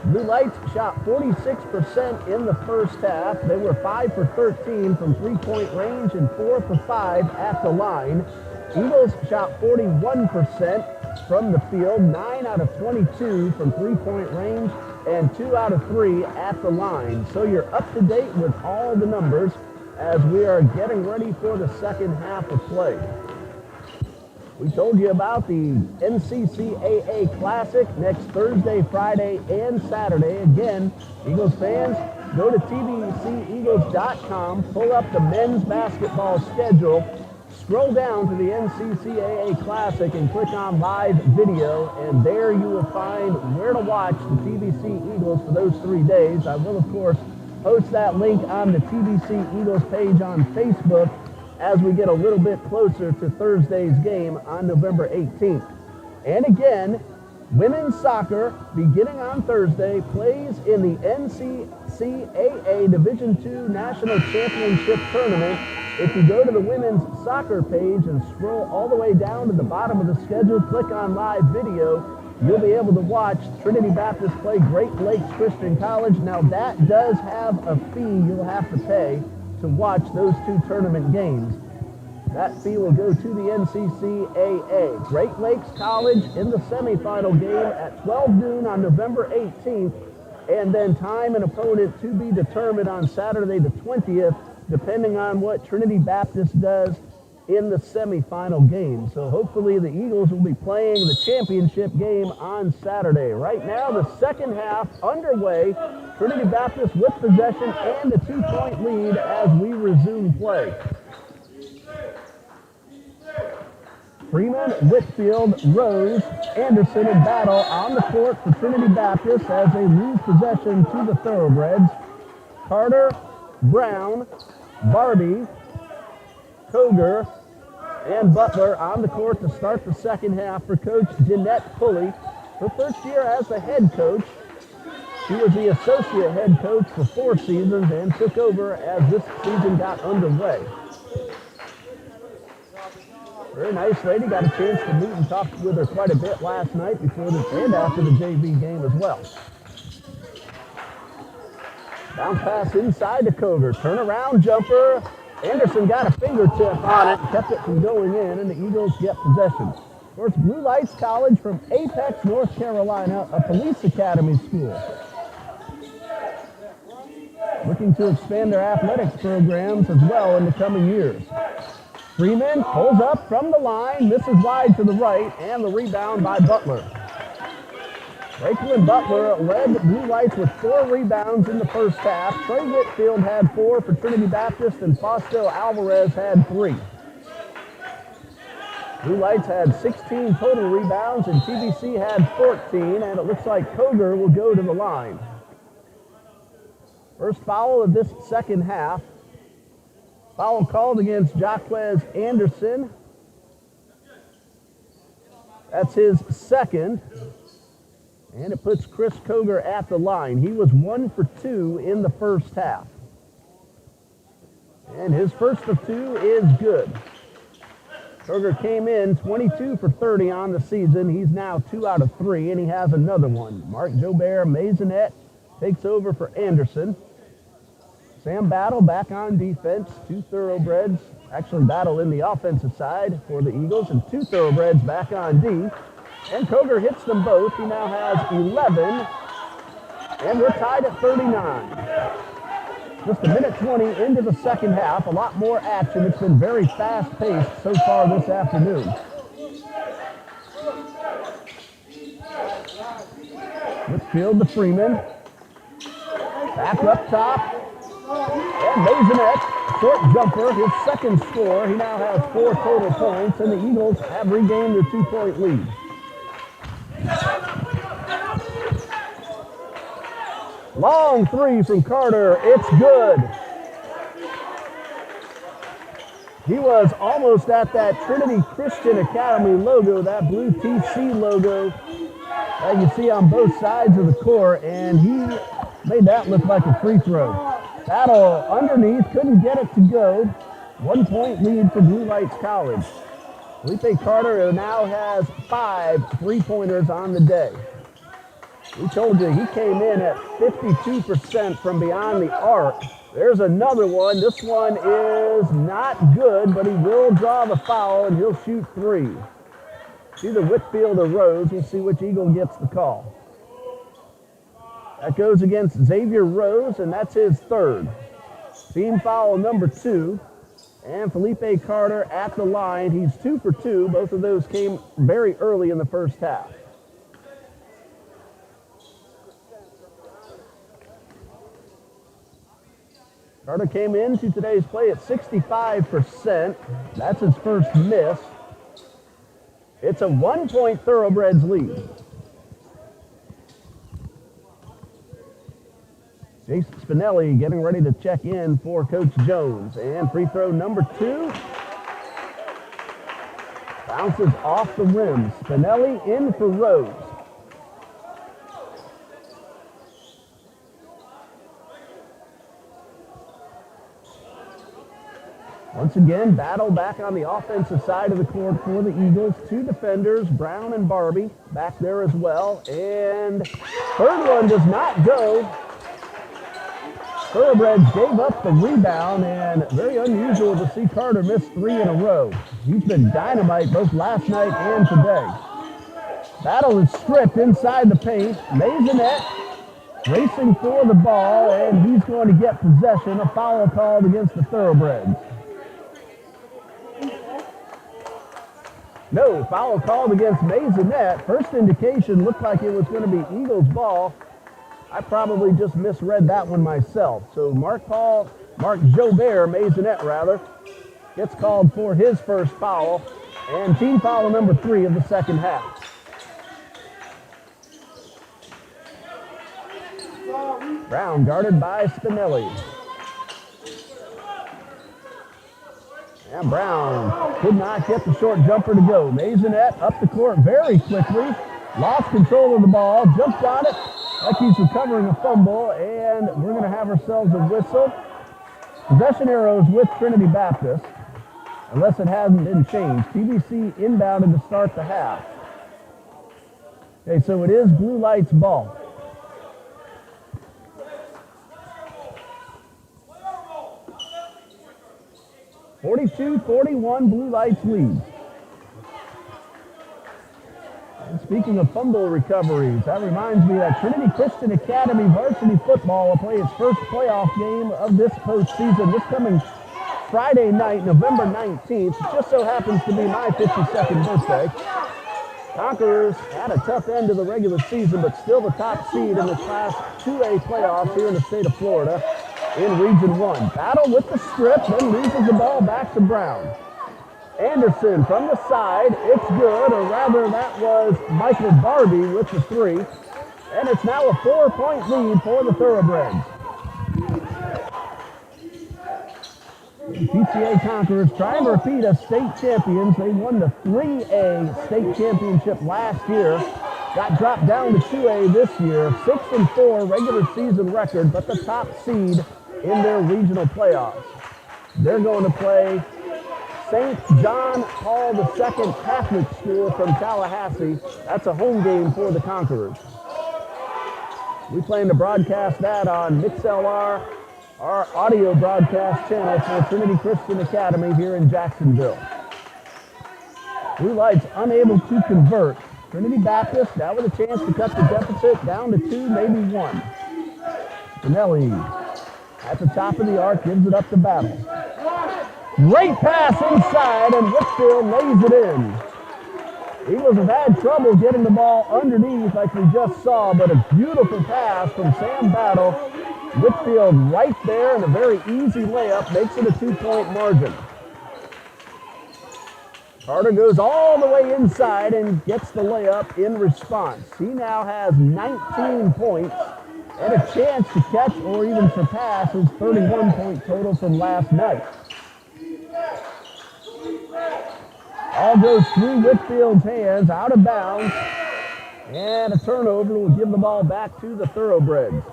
Blue Lights shot 46% in the first half. They were 5 for 13 from 3-point range and 4 for 5 at the line. Eagles shot 41% from the field, 9 out of 22 from 3-point range, and 2 out of 3 at the line. So you're up to date with all the numbers as we are getting ready for the second half of play. We told you about the NCCAA Classic next Thursday, Friday, and Saturday. Again, Eagles fans, go to TBCEagles.com, pull up the men's basketball schedule, scroll down to the NCCAA Classic and click on live video, and there you will find where to watch the TBC Eagles for those 3 days. I will, of course, post that link on the TBC Eagles page on Facebook as we get a little bit closer to Thursday's game on November 18th. And again, women's soccer, beginning on Thursday, plays in the NCCAA Division II National Championship Tournament. If you go to the women's soccer page and scroll all the way down to the bottom of the schedule, click on live video, you'll be able to watch Trinity Baptist play Great Lakes Christian College. Now that does have a fee you'll have to pay to watch those 2 tournament games. That fee will go to the NCCAA. Great Lakes College in the semifinal game at 12 noon on November 18th, and then time and opponent to be determined on Saturday the 20th, depending on what Trinity Baptist does in the semifinal game. So hopefully the Eagles will be playing the championship game on Saturday. Right now, the second half underway. Trinity Baptist with possession and a 2-point lead as we resume play. Freeman, Whitfield, Rose, Anderson, and Battle on the court for Trinity Baptist as they lose possession to the Thoroughbreds. Carter, Brown, Barbie, Koger, and Butler on the court to start the second half for Coach Jeanette Pulley. Her first year as the head coach. She was the associate head coach for 4 seasons and took over as this season got underway. Very nice lady. Got a chance to meet and talk with her quite a bit last night before the and after the JV game as well. Bounce pass inside to Koger. Turnaround jumper. Anderson got a fingertip on it, kept it from going in, and the Eagles get possession. Of course, Blue Lights College from Apex, North Carolina, a police academy school. Looking to expand their athletics programs as well in the coming years. Freeman pulls up from the line, misses wide to the right, and the rebound by Butler. Rakelyn Butler led Blue Lights with 4 rebounds in the first half. Trey Whitfield had 4 for Trinity Baptist, and Fausto Alvarez had 3. Blue Lights had 16 total rebounds and TBC had 14, and it looks like Koger will go to the line. First foul of this second half. Foul called against Jaquez Anderson. That's his second. And it puts Chris Koger at the line. He was 1 for 2 in the first half. And his first of 2 is good. Koger came in 22 for 30 on the season. He's now 2 out of 3, and he has another one. Mark Jobert Maisonette takes over for Anderson. Sam Battle back on defense. 2 thoroughbreds. Actually, Battle in the offensive side for the Eagles, and 2 thoroughbreds back on D. And Koger hits them both. He now has 11, and we're tied at 39. Just a minute 20 into the second half. A lot more action. It's been very fast-paced so far this afternoon. Whitfield to Freeman. Back up top. And Maisonette, short jumper, his second score. He now has 4 total points, and the Eagles have regained their 2-point lead. Long 3 from Carter. It's good. He was almost at that Trinity Christian Academy logo, that blue TC logo that you see on both sides of the court, and he made that look like a free throw. Battle underneath, couldn't get it to go. 1-point lead for Blue Lights College. Felipe Carter now has 5 3-pointers on the day. We told you he came in at 52% from beyond the arc. There's another one. This one is not good, but he will draw the foul, and he'll shoot 3. Either Whitfield or Rose. We'll see which Eagle gets the call. That goes against Xavier Rose, and that's his 3rd. Team foul number 2. And Felipe Carter at the line. He's 2 for 2. Both of those came very early in the first half. Carter came into today's play at 65%. That's his first miss. It's a 1-point Thoroughbreds lead. Jason Spinelli getting ready to check in for Coach Jones. And free throw number 2. Bounces off the rim. Spinelli in for Rose. Once again, Battle back on the offensive side of the court for the Eagles. 2 defenders, Brown and Barbie, back there as well. And third one does not go. Thoroughbreds gave up the rebound, and very unusual to see Carter miss 3 in a row. He's been dynamite both last night and today. Battle is stripped inside the paint. Maisonette racing for the ball, and he's going to get possession. A foul called against the Thoroughbreds. No, foul called against Maisonette. First indication looked like it was going to be Eagles ball. I probably just misread that one myself. So Mark Jobert, Maisonette rather, gets called for his first foul, and team foul number 3 of the second half. Brown guarded by Spinelli. And Brown could not get the short jumper to go. Maisonette up the court very quickly, lost control of the ball, jumped on it like he's recovering a fumble, and we're going to have ourselves a whistle. Possession arrows with Trinity Baptist, unless it hasn't been changed. TBC inbounded to start the half. Okay, so it is Blue Lights ball. (42-41) Blue Lights lead. And speaking of fumble recoveries, that reminds me that Trinity Christian Academy varsity football will play its first playoff game of this postseason this coming Friday night, November 19th. It just so happens to be my 52nd birthday. Conquerors had a tough end of the regular season, but still the top seed in the Class 2A playoffs here in the state of Florida in Region 1. Battle with the strip, then loses the ball back to Brown. Anderson from the side. It's good, or rather that was Michael Barbie with the three. And it's now a 4-point lead for the Thoroughbreds. PCA Conquerors trying to repeat as state champions. They won the 3A state championship last year. Got dropped down to 2A this year. 6-4 regular season record, but the top seed in their regional playoffs. They're going to play St. John Paul II Catholic School from Tallahassee. That's a home game for the Conquerors. We plan to broadcast that on MixLR, our audio broadcast channel for Trinity Christian Academy here in Jacksonville. Blue Lights unable to convert. Trinity Baptist now with a chance to cut the deficit down to 2, maybe 1. Finelli at the top of the arc gives it up to Battle. Great pass inside, and Whitfield lays it in. Eagles have had trouble getting the ball underneath like we just saw, but a beautiful pass from Sam Battle. Whitfield right there, and a very easy layup makes it a 2-point margin. Carter goes all the way inside and gets the layup in response. He now has 19 points and a chance to catch or even surpass his 31-point total from last night. All goes through Whitfield's hands, out of bounds, and a turnover will give the ball back to the Thoroughbreds.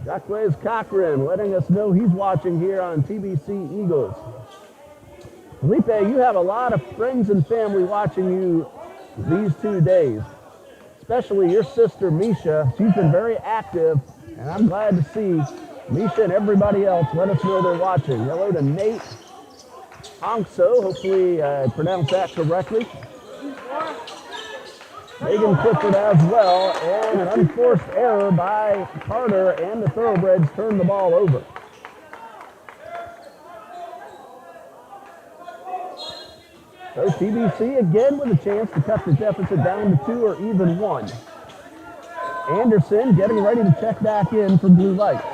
Jacquez Cochran letting us know he's watching here on TBC Eagles. Felipe, you have a lot of friends and family watching you these 2 days, especially your sister Misha. She's been very active, and I'm glad to see Misha and everybody else let us know they're watching. Hello to Nate Onkso, hopefully I pronounced that correctly. Megan Clifford as well, and an unforced error by Carter, and the Thoroughbreds turn the ball over. So TBC again with a chance to cut the deficit down to 2 or even 1. Anderson getting ready to check back in for Blue Lights.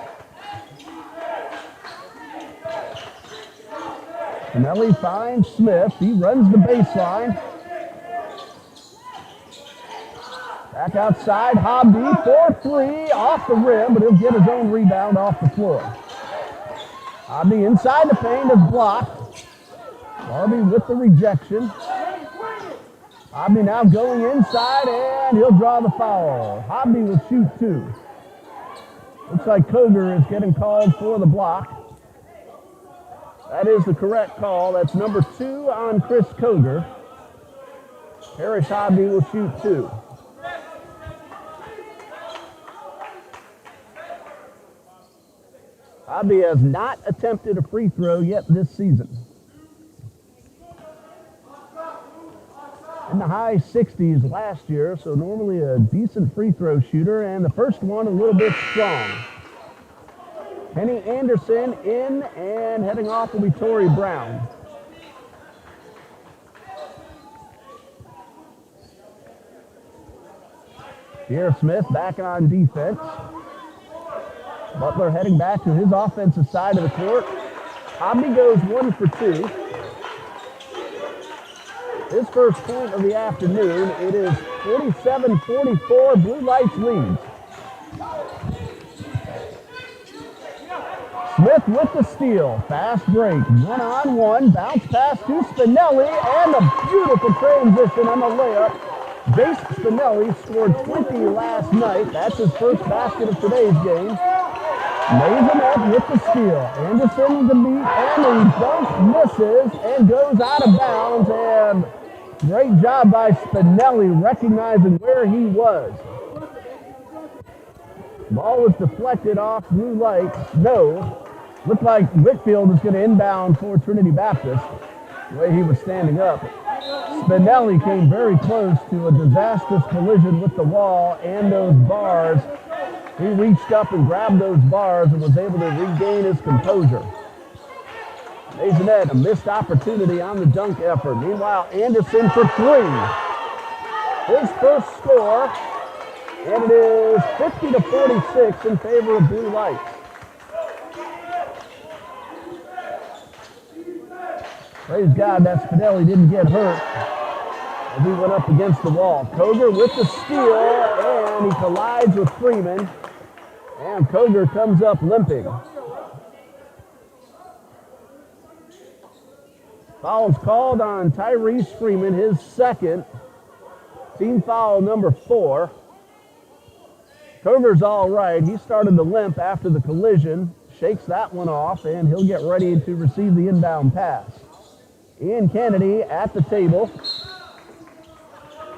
Finelli finds Smith. He runs the baseline. Back outside, Hobby for 3 off the rim, but he'll get his own rebound off the floor. Hobby inside the paint is blocked. Barbie with the rejection. Hobby now going inside, and he'll draw the foul. Hobby will shoot 2. Looks like Koger is getting called for the block. That is the correct call. That's number 2 on Chris Koger. Parrish Hobby will shoot 2. Hobby has not attempted a free throw yet this season. In the high 60s last year, so normally a decent free throw shooter, and the first one a little bit strong. Penny Anderson in, and heading off will be Tori Brown. Pierre Smith back on defense. Butler heading back to his offensive side of the court. Hobby goes 1 for 2. His first point of the afternoon. It is 47-44, Blue Lights leads. Smith with the steal. Fast break. 1-on-1. Bounce pass to Spinelli, and a beautiful transition on the layup. Jace Spinelli scored 20 last night. That's his first basket of today's game. Maisonette with the steal. Anderson the beat, and he dunk misses and goes out of bounds. And great job by Spinelli recognizing where he was. Ball was deflected off Blue Lights. No. Looked like Whitfield was going to inbound for Trinity Baptist, the way he was standing up. Spinelli came very close to a disastrous collision with the wall and those bars. He reached up and grabbed those bars and was able to regain his composure. Maisonette, a missed opportunity on the dunk effort. Meanwhile, Anderson for 3. His first score, and it is 50-46 in favor of Blue Lights. Praise God that Spinelli didn't get hurt as he went up against the wall. Koger with the steal, and he collides with Freeman. And Koger comes up limping. Foul's called on Tyrese Freeman, his second. Team foul number 4. Koger's all right. He started to limp after the collision. Shakes that one off, and he'll get ready to receive the inbound pass. Ian Kennedy at the table.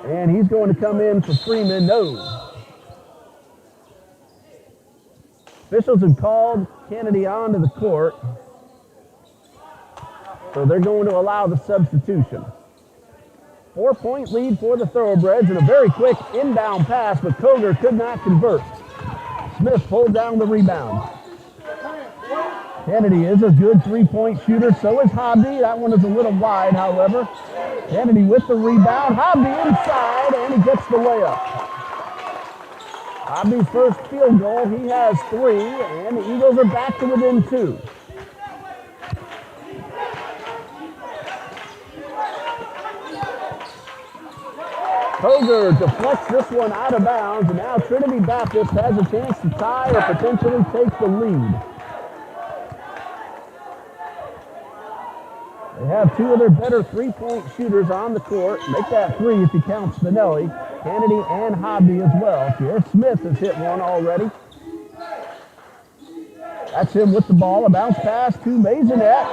And he's going to come in for Freeman. No. Officials have called Kennedy onto the court. So they're going to allow the substitution. 4-point lead for the Thoroughbreds and a very quick inbound pass, but Koger could not convert. Smith pulled down the rebound. Kennedy is a good three-point shooter. So is Hobby. That one is a little wide, however. Kennedy with the rebound. Hobby inside, and he gets the layup. Hobby's first field goal. He has 3, and the Eagles are back to within 2. Koger deflects this one out of bounds, and now Trinity Baptist has a chance to tie or potentially take the lead. They have 2 of their better three-point shooters on the court. Make that 3 if you count Spinelli. Kennedy and Hobby as well. Pierre Smith has hit one already. That's him with the ball. A bounce pass to Maisonette.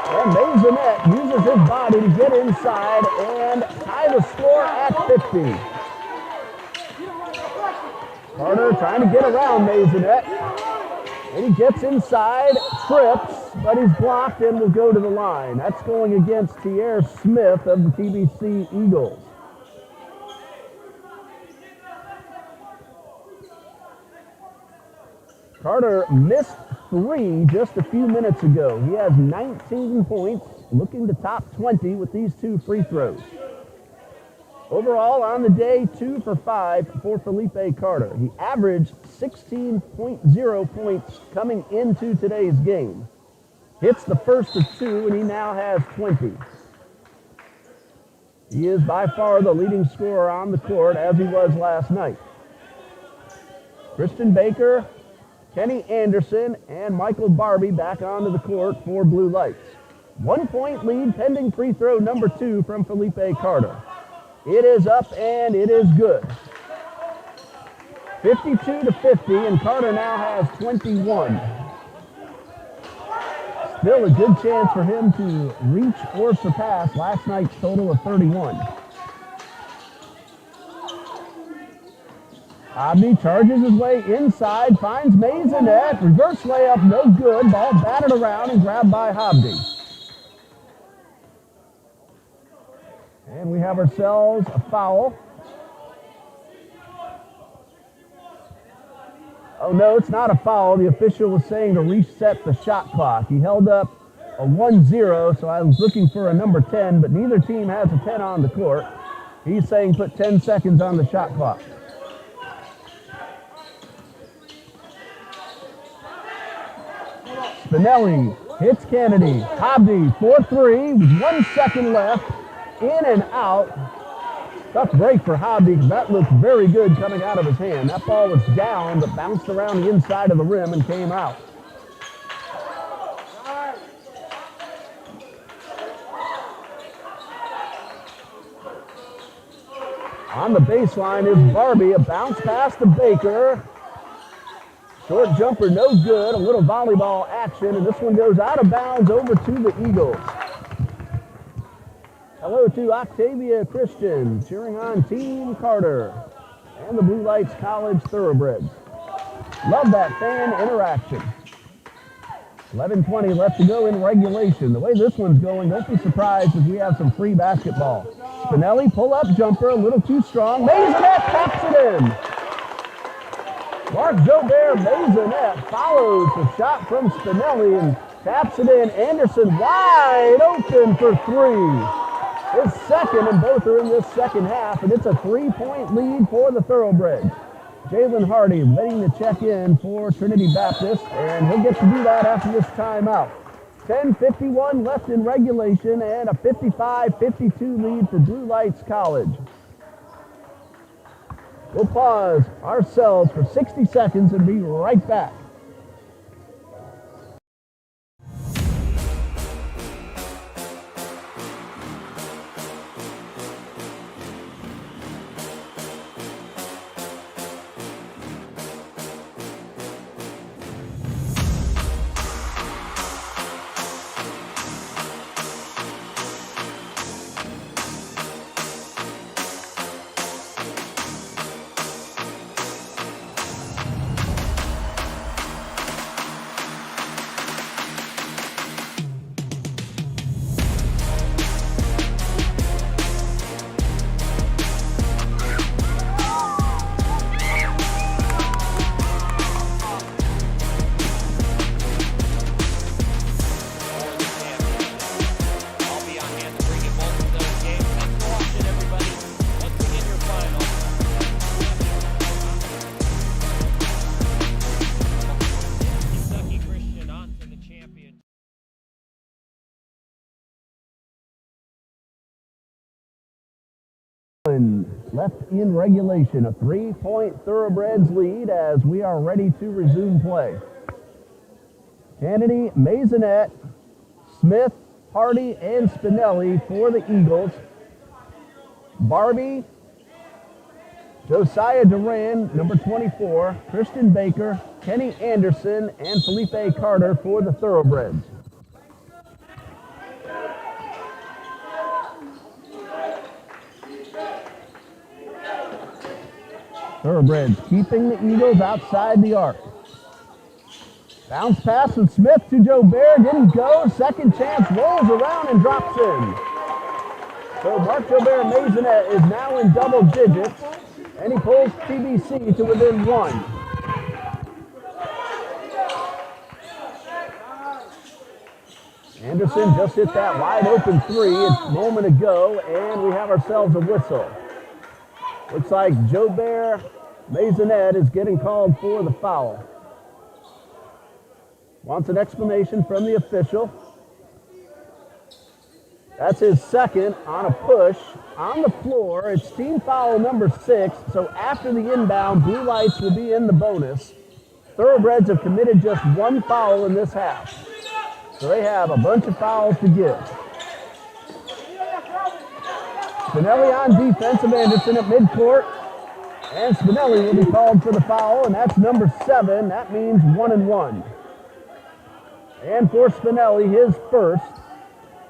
And Maisonette uses his body to get inside and tie the score at 50. Carter trying to get around Maisonette. And he gets inside, trips, but he's blocked and will go to the line. That's going against Pierre Smith of the TBC Eagles. Carter missed 3 just a few minutes ago. He has 19 points, looking to top 20 with these 2 free throws. Overall on the day, 2 for 5 for Felipe Carter. He averaged 16.0 points coming into today's game. Hits the first of 2, and he now has 20. He is by far the leading scorer on the court, as he was last night. Christian Baker, Kenny Anderson, and Michael Barbie back onto the court for Blue Lights. 1-point lead pending free throw number 2 from Felipe Carter. It is up and it is good. 52-50, and Carter now has 21. Still a good chance for him to reach or surpass last night's total of 31. Hobby charges his way inside, finds Maisonette. Reverse layup, no good. Ball batted around and grabbed by Hobby. And we have ourselves a foul. Oh, no, it's not a foul. The official was saying to reset the shot clock. He held up a 1-0, so I was looking for a number 10, but neither team has a 10 on the court. He's saying put 10 seconds on the shot clock. Spinelli hits Kennedy. Hobby for 3 with 1 second left. In and out. Tough break for Hobby. That looked very good coming out of his hand. That ball was down, but bounced around the inside of the rim and came out. On the baseline is Barbie. A bounce pass to Baker. Short jumper, no good. A little volleyball action, and this one goes out of bounds over to the Eagles. Hello to Octavia Christian, cheering on Team Carter and the Blue Lights College Thoroughbreds. Love that fan interaction. 11:20 left to go in regulation. The way this one's going, don't be surprised if we have some free basketball. Spinelli, pull-up jumper, a little too strong. Maisonette taps it in. Mark Jobert Maisonette follows the shot from Spinelli and taps it in. Anderson wide open for 3. His second, and both are in this second half, and it's a 3-point lead for the Thoroughbreds. Jalen Hardy waiting to check in for Trinity Baptist, and he'll get to do that after this timeout. 10:51 left in regulation and a 55-52 lead for Blue Lights College. We'll pause ourselves for 60 seconds and be right back. Left in regulation, a 3-point Thoroughbreds lead as we are ready to resume play. Kennedy, Maisonette, Smith, Hardy, and Spinelli for the Eagles. Barbie, Josiah Duran, number 24, Christian Baker, Kenny Anderson, and Felipe Carter for the Thoroughbreds. Thoroughbreds keeping the Eagles outside the arc. Bounce pass from Smith to Joe Bear, didn't go. Second chance, rolls around and drops in. So Mark Joubert Maisonette is now in double digits, and he pulls TBC to within one. Anderson just hit that wide open three a moment ago, and we have ourselves a whistle. Looks like Joubert Maisonette is getting called for the foul. Wants an explanation from the official. That's his second on a push. On the floor, it's team foul number 6, so after the inbound, Blue Lights will be in the bonus. Thoroughbreds have committed just one foul in this half, so they have a bunch of fouls to give. Spinelli on defense of Anderson at midcourt. And Spinelli will be called for the foul, and that's number 7. That means 1-1. And for Spinelli, his first,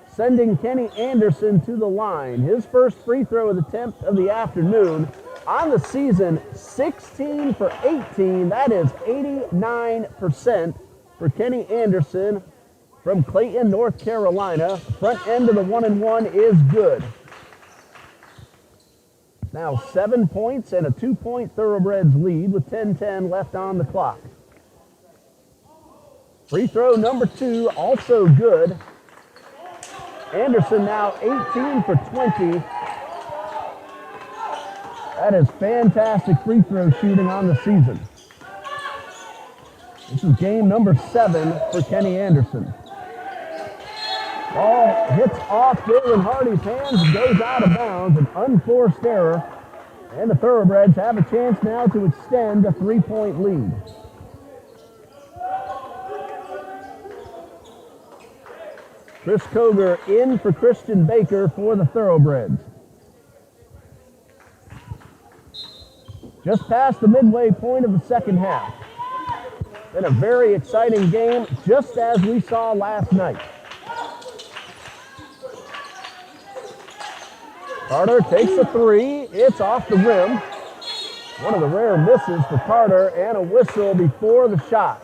sending Kenny Anderson to the line. His first free throw attempt of the afternoon. On the season, 16 for 18. That is 89% for Kenny Anderson from Clayton, North Carolina. Front end of the 1-1 is good. Now 7 points and a 2-point Thoroughbreds lead with 10:10 left on the clock. Free throw number 2, also good. Anderson now 18 for 20. That is fantastic free throw shooting on the season. This is game number 7 for Kenny Anderson. Ball hits off Jalen Hardy's hands and goes out of bounds, an unforced error. And the Thoroughbreds have a chance now to extend a 3-point lead. Chris Koger in for Christian Baker for the Thoroughbreds. Just past the midway point of the second half. Been a very exciting game, just as we saw last night. Carter takes a 3. It's off the rim. One of the rare misses for Carter, and a whistle before the shot.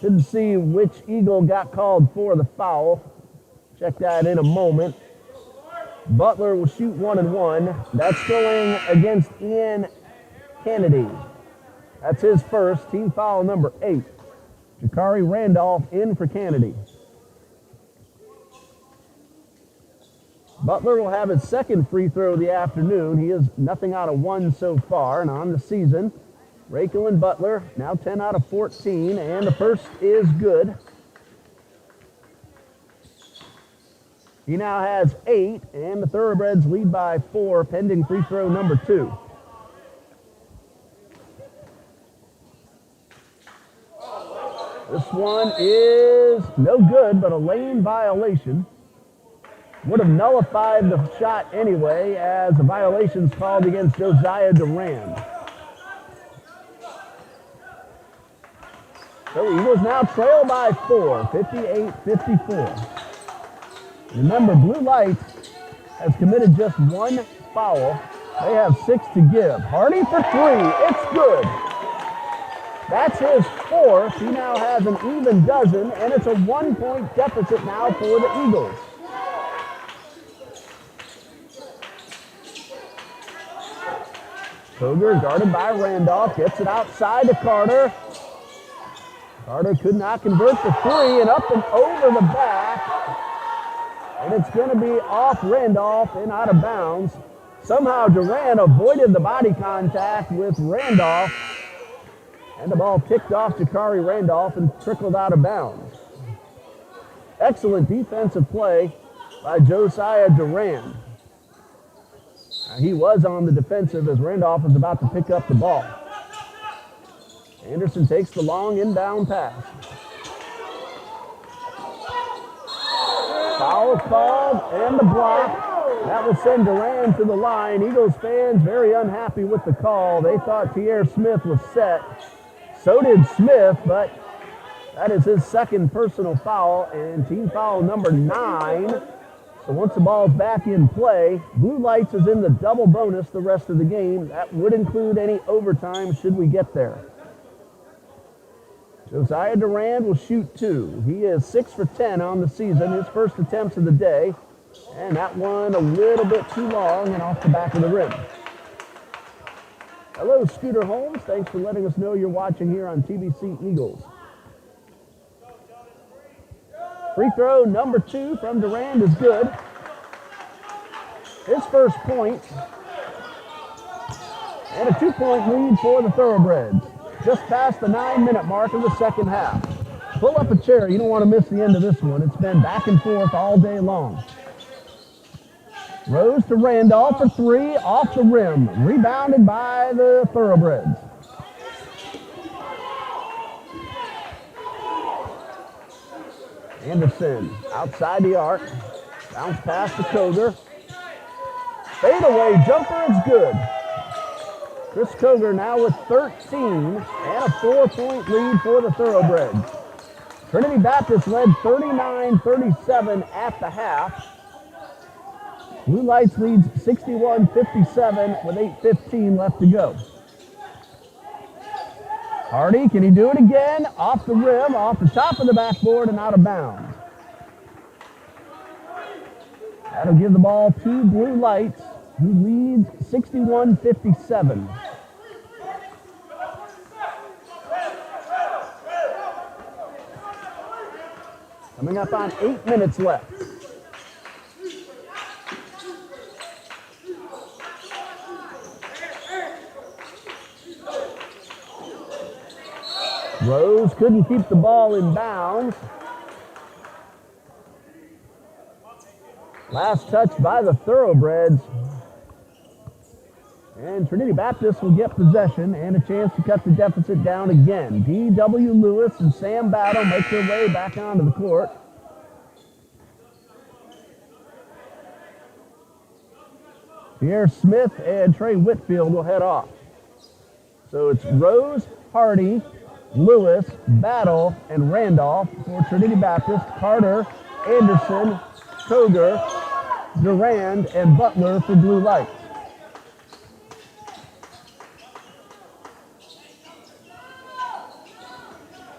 Didn't see which Eagle got called for the foul. Check that in a moment. Butler will shoot 1-1. That's going against Ian Kennedy. That's his first, team foul number 8. Jakari Randolph in for Kennedy. Butler will have his second free throw of the afternoon. He is nothing out of 1 so far, and on the season, Rakel and Butler now 10 out of 14, and the first is good. He now has 8, and the Thoroughbreds lead by 4, pending free throw number 2. This one is no good, but a lane violation. Would have nullified the shot anyway, as a violation's called against Josiah Durand. So the Eagles now trail by 4, 58-54. Remember, Blue Lights has committed just 1 foul. They have 6 to give. Hardy for 3, it's good. That's his 4th. He now has an even dozen, and it's a 1-point deficit now for the Eagles. Koger guarded by Randolph, gets it outside to Carter. Carter could not convert the 3, and up and over the back. And it's going to be off Randolph and out of bounds. Somehow Durand avoided the body contact with Randolph. And the ball ticked off Jakari Randolph and trickled out of bounds. Excellent defensive play by Josiah Durand. He was on the defensive as Randolph was about to pick up the ball. Anderson takes the long inbound pass. Foul called and the block. That will send Durand to the line. Eagles fans very unhappy with the call. They thought Tierre Smith was set. So did Smith, but that is his second personal foul and team foul number 9. So once the ball's back in play, Blue Lights is in the double bonus the rest of the game. That would include any overtime should we get there. Josiah Durand will shoot 2. He is 6 for 10 on the season, his first attempts of the day. And that one a little bit too long and off the back of the rim. Hello, Scooter Holmes. Thanks for letting us know you're watching here on TBC Eagles. Free throw number 2 from Durand is good. His first point. And a 2-point lead for the Thoroughbreds. Just past the 9-minute mark of the second half. Pull up a chair. You don't want to miss the end of this one. It's been back and forth all day long. Rose to Randolph for 3, off the rim. Rebounded by the Thoroughbreds. Anderson outside the arc. Bounce pass to Koger. Fadeaway jumper is good. Chris Koger now with 13 and a 4-point lead for the Thoroughbreds. Trinity Baptist led 39-37 at the half. Blue Lights leads 61-57 with 8:15 left to go. Hardy, can he do it again? Off the rim, off the top of the backboard and out of bounds. That'll give the ball to Blue Lights, who leads 61-57. Coming up on 8 minutes left. Rose couldn't keep the ball in bounds. Last touch by the Thoroughbreds. And Trinity Baptist will get possession and a chance to cut the deficit down again. D.W. Lewis and Sam Battle make their way back onto the court. Tierre Smith and Trey Whitfield will head off. So it's Rose, Hardy, Lewis, Battle, and Randolph for Trinity Baptist. Carter, Anderson, Koger, Durand, and Butler for Blue Lights.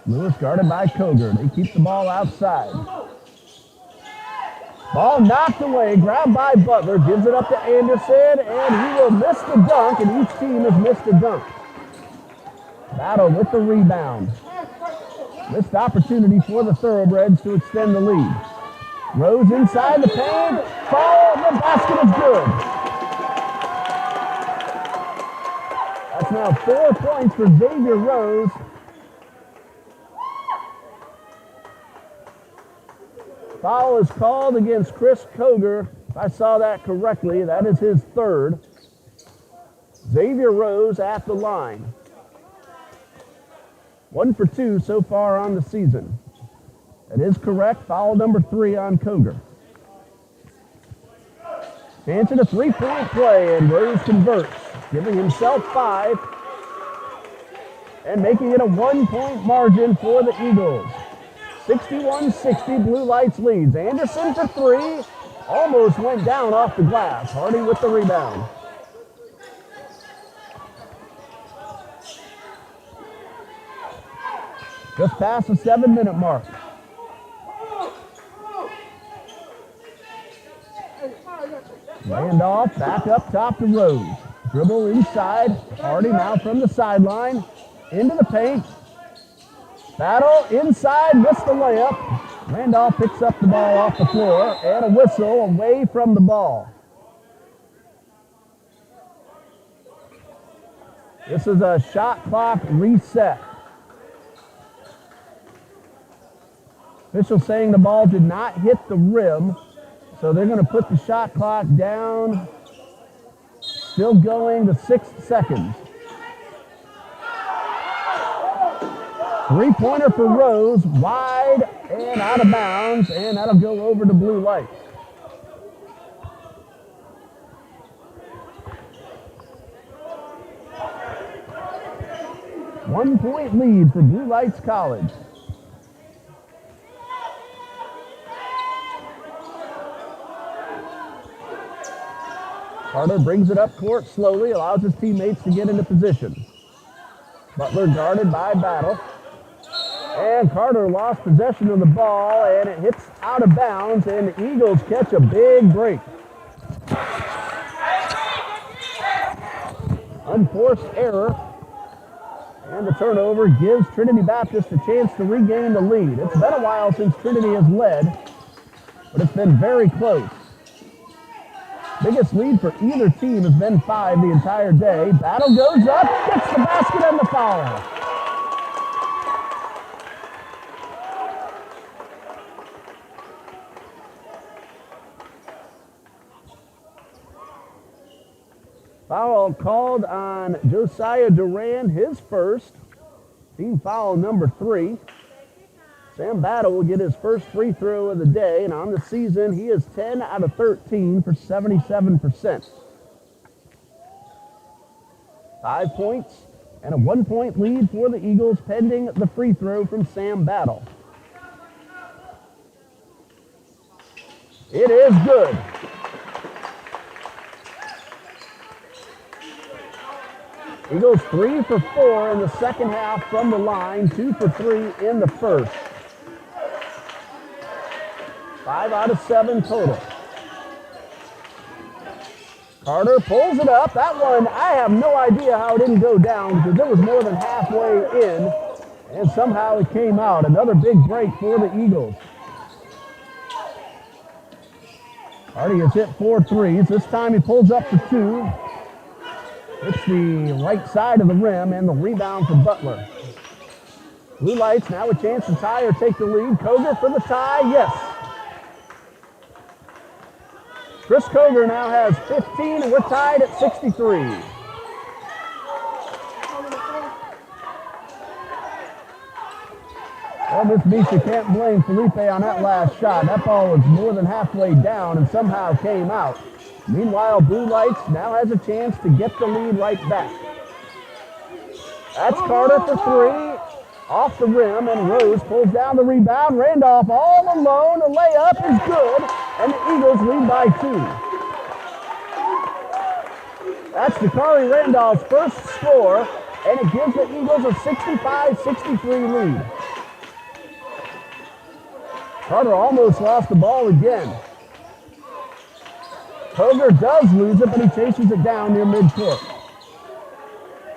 Lewis guarded by Koger. They keep the ball outside. Ball knocked away, grabbed by Butler, gives it up to Anderson, and he will miss the dunk, and each team has missed a dunk. Battle with the rebound. Missed opportunity for the Thoroughbreds to extend the lead. Rose inside the paint. Foul. The basket is good. That's now 4 points for Xavier Rose. Foul is called against Chris Koger. If I saw that correctly, that is his third. Xavier Rose at the line. 1 for 2 so far on the season. That is correct. Foul number 3 on Koger. Chance at a three-point play, and Rose converts, giving himself 5 and making it a 1-point margin for the Eagles. 61-60, Blue Lights leads. Anderson for 3. Almost went down off the glass. Hardy with the rebound. Just past the 7-minute mark. Randolph back up top to Rose. Dribble inside. Hardy now from the sideline. Into the paint. Battle inside. Missed the layup. Randolph picks up the ball off the floor. And a whistle away from the ball. This is a shot clock reset. Official saying the ball did not hit the rim. So they're going to put the shot clock down. Still going to 6 seconds. Three-pointer for Rose, wide and out of bounds, and that'll go over to Blue Lights. One-point lead for Blue Lights College. Carter brings it up court slowly, allows his teammates to get into position. Butler guarded by Battle. And Carter lost possession of the ball, and it hits out of bounds, and the Eagles catch a big break. Unforced error. And the turnover gives Trinity Baptist a chance to regain the lead. It's been a while since Trinity has led, but it's been very close. Biggest lead for either team has been 5 the entire day. Battle goes up, gets the basket and the foul. Foul called on Josiah Duran, his first. Team foul number 3. Sam Battle will get his first free throw of the day, and on the season, he is 10 out of 13 for 77%. 5 points and a 1-point lead for the Eagles pending the free throw from Sam Battle. It is good. Eagles 3 for 4 in the second half from the line, 2 for 3 in the first. 5 out of 7 total. Carter pulls it up. That one, I have no idea how it didn't go down because it was more than halfway in, and somehow it came out. Another big break for the Eagles. Hardy has hit 4 threes. This time he pulls up for 2. It's the right side of the rim, and the rebound for Butler. Blue Lights now a chance to tie or take the lead. Koger for the tie, yes. Chris Koger now has 15, and we're tied at 63. Well, Miss Misha can't blame Felipe on that last shot. That ball was more than halfway down and somehow came out. Meanwhile, Blue Lights now has a chance to get the lead right back. That's Carter for 3. Off the rim, and Rose pulls down the rebound. Randolph all alone. The layup is good, and the Eagles lead by 2. That's Dakari Randolph's first score, and it gives the Eagles a 65-63 lead. Carter almost lost the ball again. Koger does lose it, but he chases it down near midcourt.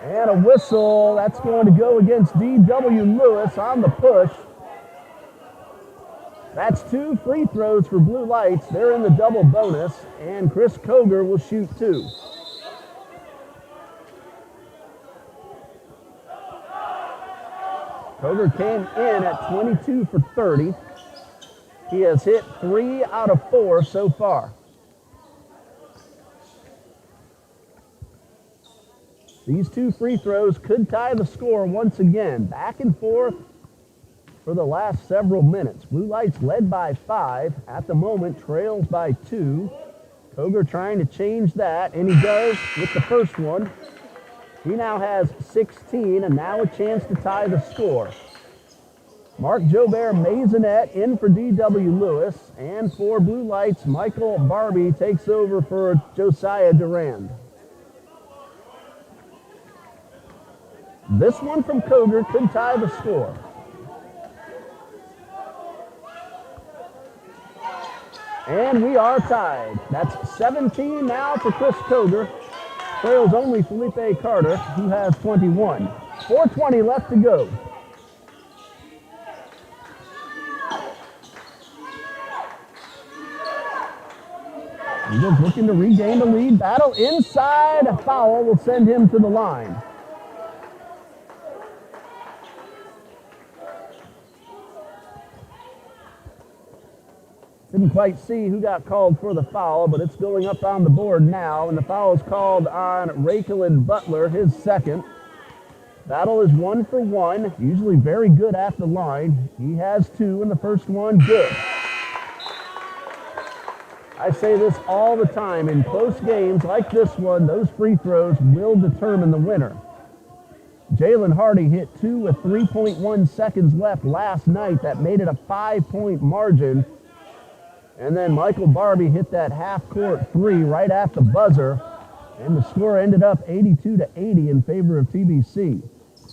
And a whistle. That's going to go against D.W. Lewis on the push. That's 2 free throws for Blue Lights. They're in the double bonus, and Chris Koger will shoot 2. Koger came in at 22 for 30. He has hit 3 out of 4 so far. These 2 free throws could tie the score once again. Back and forth for the last several minutes. Blue Lights led by 5. At the moment, trails by 2. Koger trying to change that, and he does with the first one. He now has 16, and now a chance to tie the score. Mark Jobert Maisonette in for D.W. Lewis, and for Blue Lights, Michael Barbie takes over for Josiah Durand. This one from Koger could tie the score. And we are tied. That's 17 now for Chris Koger. Trails only Felipe Carter, who has 21. 4:20 left to go. Eagles looking to regain the lead. Battle inside. A foul will send him to the line. Didn't quite see who got called for the foul, but it's going up on the board now, and the foul is called on Rakelin Butler, his second. Battle is 1 for 1, usually very good at the line. He has 2, and the first one good. I say this all the time, in close games like this one, those free throws will determine the winner. Jalen Hardy hit 2 with 3.1 seconds left last night. That made it a 5-point margin. And then Michael Barbie hit that half-court 3 right at the buzzer, and the score ended up 82-80 in favor of TBC.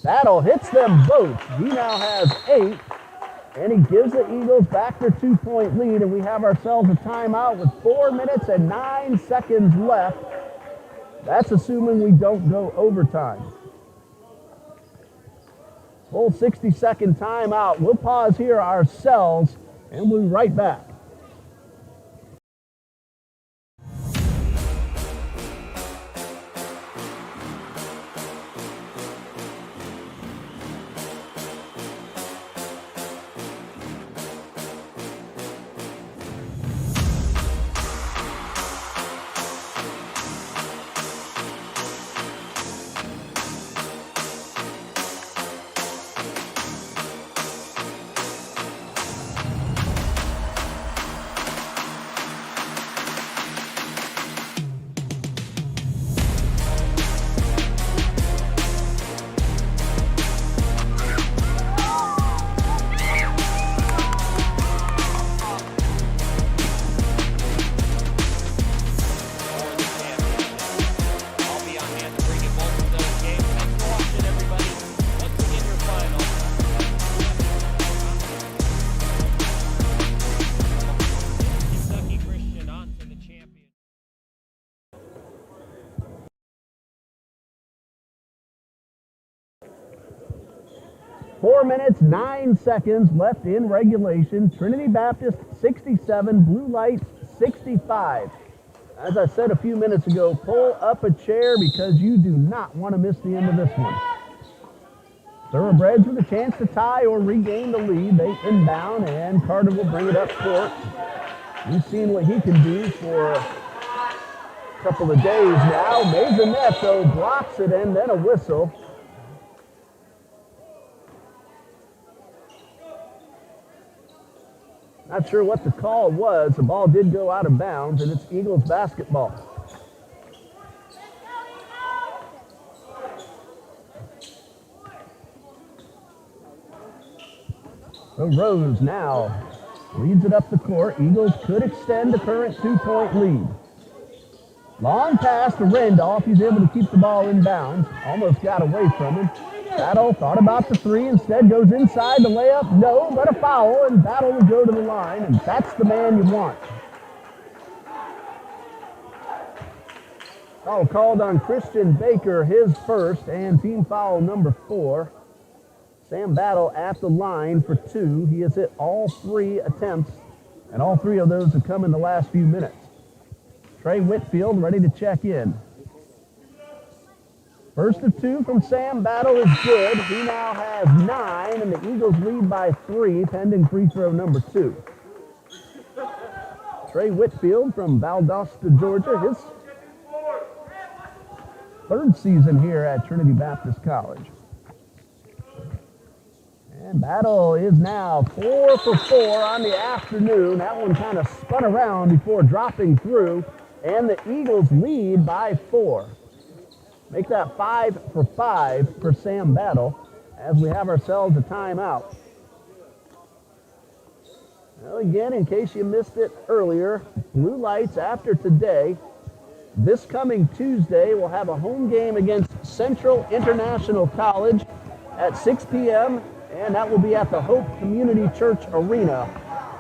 Battle hits them both. He now has 8, and he gives the Eagles back their 2-point lead, and we have ourselves a timeout with 4 minutes and 9 seconds left. That's assuming we don't go overtime. Full 60-second timeout. We'll pause here ourselves, and we'll be right back. Four minutes, 9 seconds left in regulation. Trinity Baptist 67, Blue Lights 65. As I said a few minutes ago, pull up a chair because you do not want to miss the end of this one. Thoroughbreds with a chance to tie or regain the lead. They inbound, and Carter will bring it up court. We've seen what he can do for a couple of days now. Maisonette, though, blocks it, and then a whistle. Not sure what the call was. The ball did go out of bounds, and it's Eagles basketball. So Rose now leads it up the court. Eagles could extend the current 2-point lead. Long pass to Randolph. He's able to keep the ball in bounds. Almost got away from him. Battle thought about the 3, instead goes inside the layup. No, but a foul, and Battle will go to the line, and that's the man you want. Foul called on Christian Baker, his first, and team foul number 4. Sam Battle at the line for 2. He has hit all 3 attempts, and all 3 of those have come in the last few minutes. Trey Whitfield ready to check in. First of 2 from Sam Battle is good. He now has 9, and the Eagles lead by 3, pending free throw number 2. Trey Whitfield from Valdosta, Georgia, his 3rd season here at Trinity Baptist College. And Battle is now 4 for 4 on the afternoon. That one kind of spun around before dropping through, and the Eagles lead by 4. Make that 5 for 5 for Sam Battle as we have ourselves a timeout. Well, again, in case you missed it earlier, Blue Lights after today, this coming Tuesday, we'll have a home game against Central International College at 6 p.m., and that will be at the Hope Community Church Arena.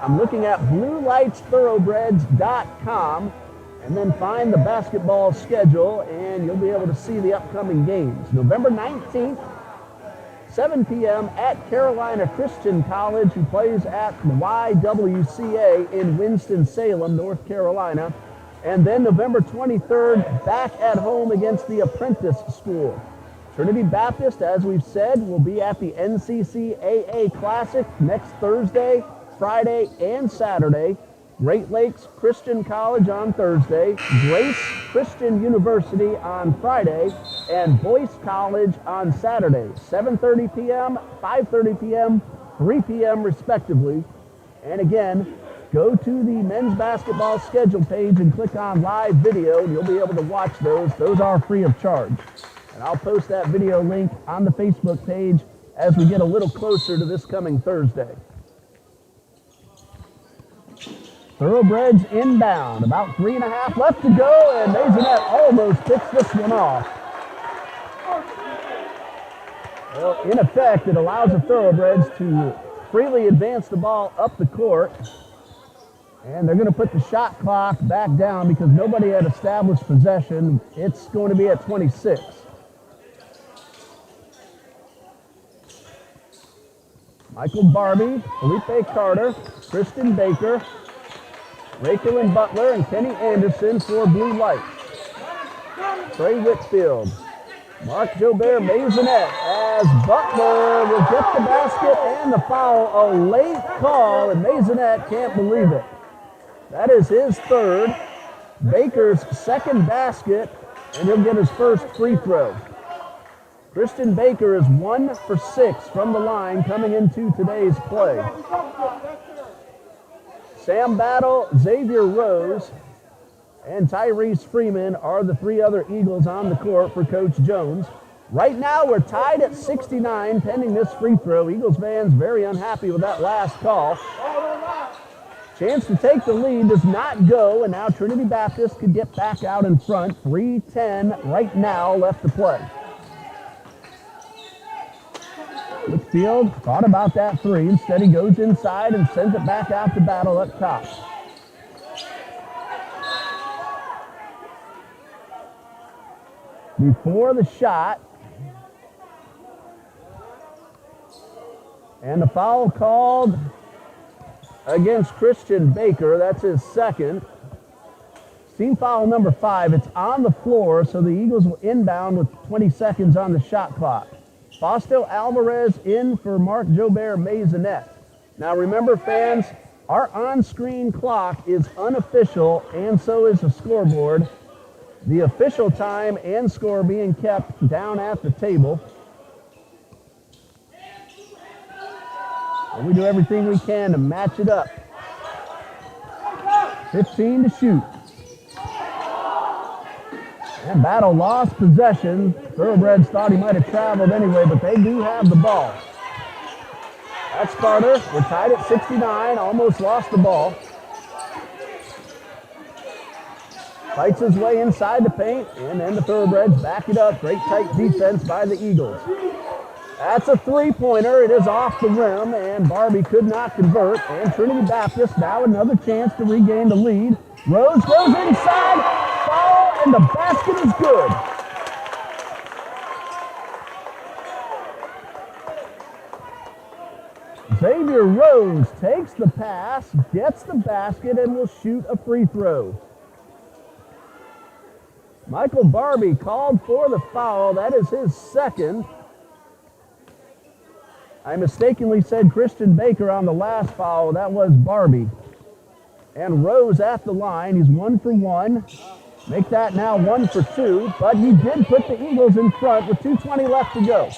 I'm looking at BlueLightsThoroughbreds.com, and then find the basketball schedule, and you'll be able to see the upcoming games. November 19th, 7 p.m. at Carolina Christian College, who plays at the YWCA in Winston-Salem, North Carolina. And then November 23rd, back at home against the Apprentice School. Trinity Baptist, as we've said, will be at the NCCAA Classic next Thursday, Friday, and Saturday. Great Lakes Christian College on Thursday, Grace Christian University on Friday, and Boyce College on Saturday, 7:30 p.m., 5:30 p.m., 3 p.m. respectively. And again, go to the men's basketball schedule page and click on live video, and you'll be able to watch those. Those are free of charge. And I'll post that video link on the Facebook page as we get a little closer to this coming Thursday. Thoroughbreds inbound, about 3.5 left to go, and Maisonette almost picks this one off. Well, in effect, it allows the Thoroughbreds to freely advance the ball up the court, and they're going to put the shot clock back down because nobody had established possession. It's going to be at 26. Michael Barbie, Felipe Carter, Kristen Baker, Rachel Butler, and Kenny Anderson for Blue Lights. Trey Whitfield, Mark Jobert Maisonette as Butler will get the basket and the foul. A late call, and Maisonette can't believe it. That is his 3rd, Baker's 2nd basket, and he'll get his first free throw. Christian Baker is 1 for 6 from the line coming into today's play. Sam Battle, Xavier Rose, and Tyrese Freeman are the 3 other Eagles on the court for Coach Jones. Right now, we're tied at 69, pending this free throw. Eagles fans very unhappy with that last call. Chance to take the lead does not go, and now Trinity Baptist could get back out in front. 3:10 right now left to play. Whitfield thought about that 3. Instead, he goes inside and sends it back out to Battle up top. Before the shot, and the foul called against Christian Baker. That's his 2nd. Team foul number 5. It's on the floor, so the Eagles will inbound with 20 seconds on the shot clock. Fausto Alvarez in for Mark Jobert Maisonette. Now remember, fans, our on-screen clock is unofficial, and so is the scoreboard. The official time and score being kept down at the table. And we do everything we can to match it up. 15 to shoot. And Battle lost possession. Thoroughbreds thought he might have traveled anyway, but they do have the ball. That's Carter. We're tied at 69. Almost lost the ball. Fights his way inside the paint, and then the Thoroughbreds back it up. Great tight defense by the Eagles. That's a 3-pointer. It is off the rim, and Barbie could not convert. And Trinity Baptist now another chance to regain the lead. Rose goes inside. Foul, and the basket is good. Xavier Rose takes the pass, gets the basket, and will shoot a free throw. Michael Barbie called for the foul. That is his second. I mistakenly said Christian Baker on the last foul. That was Barbie. And Rose at the line. He's 1 for 1. Make that now 1 for 2. But he did put the Eagles in front with 2:20 left to go.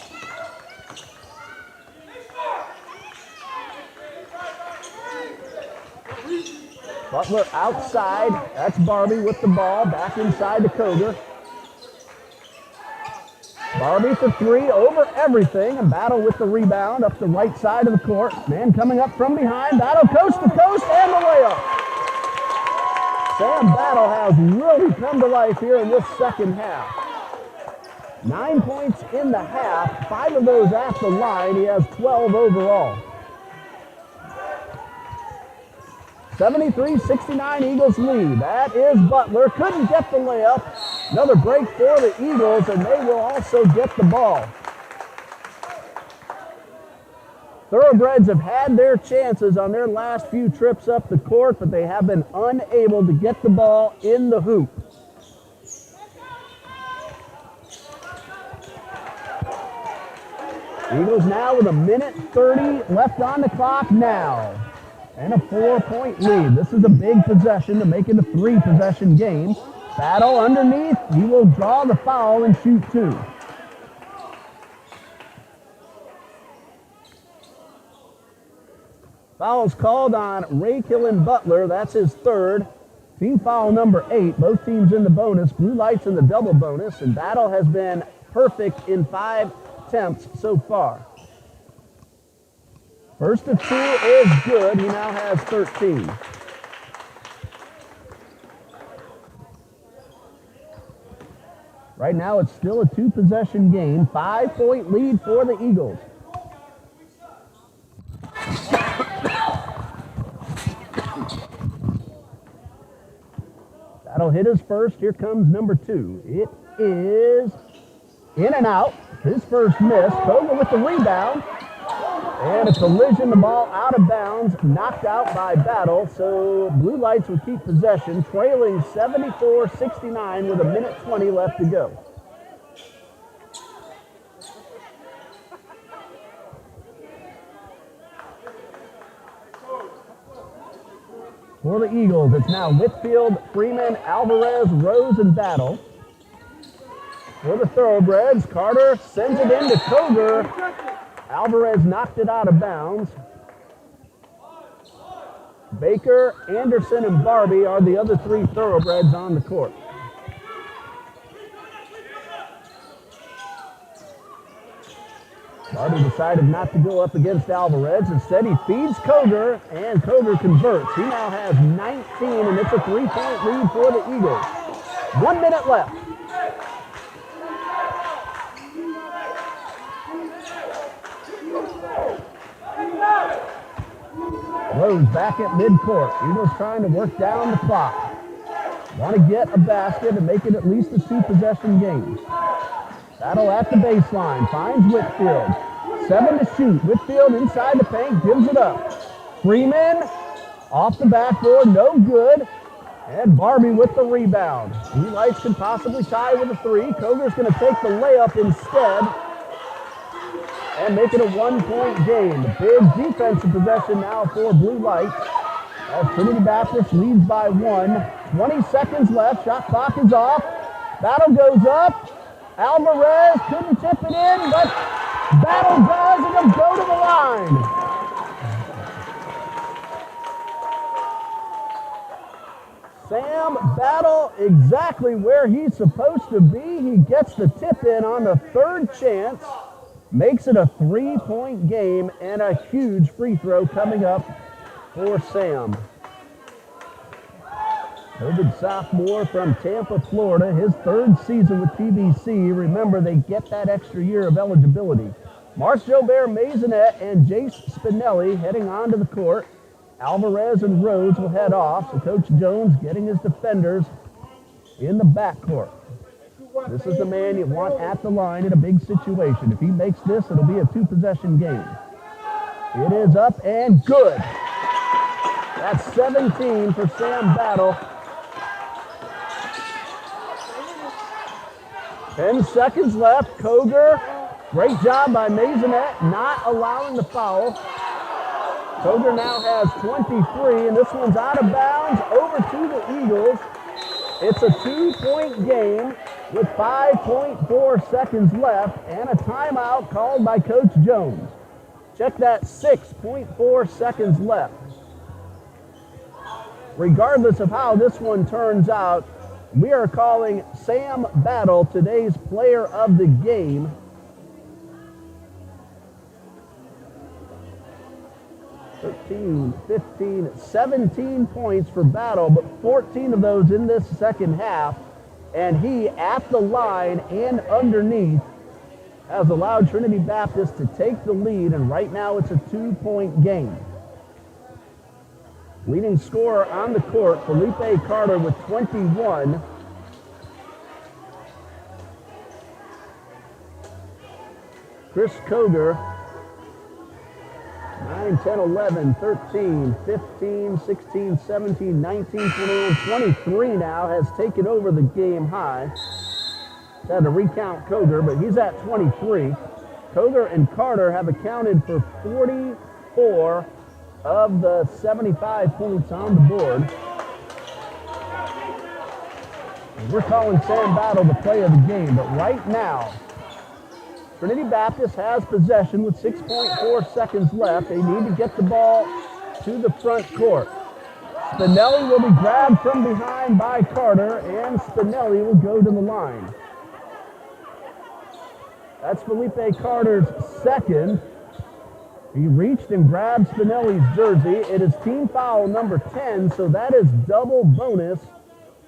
Butler outside. That's Barbie with the ball. Back inside to Koger. Barbie for 3 over everything and battle with the rebound up the right side of the court. Man coming up from behind. Battle coast to coast and the layup. Sam Battle has really come to life here in this second half. 9 points in the half. 5 of those at the line. He has 12 overall. 73-69 Eagles lead. That is Butler. Couldn't get the layup. Another break for the Eagles, and they will also get the ball. Thoroughbreds have had their chances on their last few trips up the court, but they have been unable to get the ball in the hoop. Eagles now with 1:30 left on the clock now. And a 4-point lead. This is a big possession to make it a 3-possession game. Battle underneath. He will draw the foul and shoot 2. Foul's called on Ray Killen Butler. That's his third. Team foul number 8. Both teams in the bonus. Blue Lights in the double bonus. And Battle has been perfect in 5 attempts so far. First of 2 is good. He now has 13. Right now it's still a 2-possession game. 5-point lead for the Eagles. That'll hit his first. Here comes number 2. It is in and out. His first miss. Koga with the rebound. And a collision, the ball out of bounds, knocked out by Battle. So Blue Lights will keep possession, trailing 74-69 with 1:20 left to go. For the Eagles, it's now Whitfield, Freeman, Alvarez, Rose, and Battle. For the Thoroughbreds, Carter sends it into Koger. Alvarez knocked it out of bounds. Baker, Anderson, and Barbie are the other 3 Thoroughbreds on the court. Barbie decided not to go up against Alvarez. Instead, he feeds Koger, and Koger converts. He now has 19, and it's a 3-point lead for the Eagles. 1 minute left. Rose back at midcourt. Eagles trying to work down the clock. Want to get a basket and make it at least a 2-possession game. Battle at the baseline. Finds Whitfield. 7 to shoot. Whitfield inside the paint. Gives it up. Freeman off the backboard. No good. And Barbie with the rebound. Blue Lights can possibly tie with a 3. Koger's going to take the layup instead and make it a 1-point game. A big defensive possession now for Blue Lights as Trinity Baptist leads by 1. 20 seconds left. Shot clock is off. Battle goes up. Alvarez couldn't tip it in, but Battle does, and he'll go to the line. Sam Battle exactly where he's supposed to be. He gets the tip in on the 3rd chance. Makes it a 3-point game and a huge free throw coming up for Sam. COVID sophomore from Tampa, Florida, his 3rd season with TBC. Remember, they get that extra year of eligibility. Mark Jobert, Maisonette, and Jace Spinelli heading onto the court. Alvarez and Rhodes will head off, so Coach Jones getting his defenders in the backcourt. This is the man you want at the line in a big situation. If he makes this, it'll be a 2-possession game. It is up and good. That's 17 for Sam Battle. 10 seconds left. Koger, great job by Maisonette, not allowing the foul. Koger now has 23, and this one's out of bounds over to the Eagles. It's a 2-point game with 5.4 seconds left and a timeout called by Coach Jones. Check that, 6.4 seconds left. Regardless of how this one turns out, we are calling Sam Battle today's player of the game. (13, 15, 17 points for Battle, but 14 of those in this second half. And he, at the line and underneath, has allowed Trinity Baptist to take the lead, and right now it's a 2-point game. Leading scorer on the court, Felipe Carter with 21. Chris Koger, 9, 10, 11, 13, 15, 16, 17, 19, 21, 23 now, has taken over the game high. Had to recount Koger, but he's at 23. Koger and Carter have accounted for 44 of the 75 points on the board. And we're calling Sam Battle the play of the game, but right now, Trinity Baptist has possession with 6.4 seconds left. They need to get the ball to the front court. Spinelli will be grabbed from behind by Carter, and Spinelli will go to the line. That's Felipe Carter's second. He reached and grabbed Spinelli's jersey. It is team foul number 10, so that is double bonus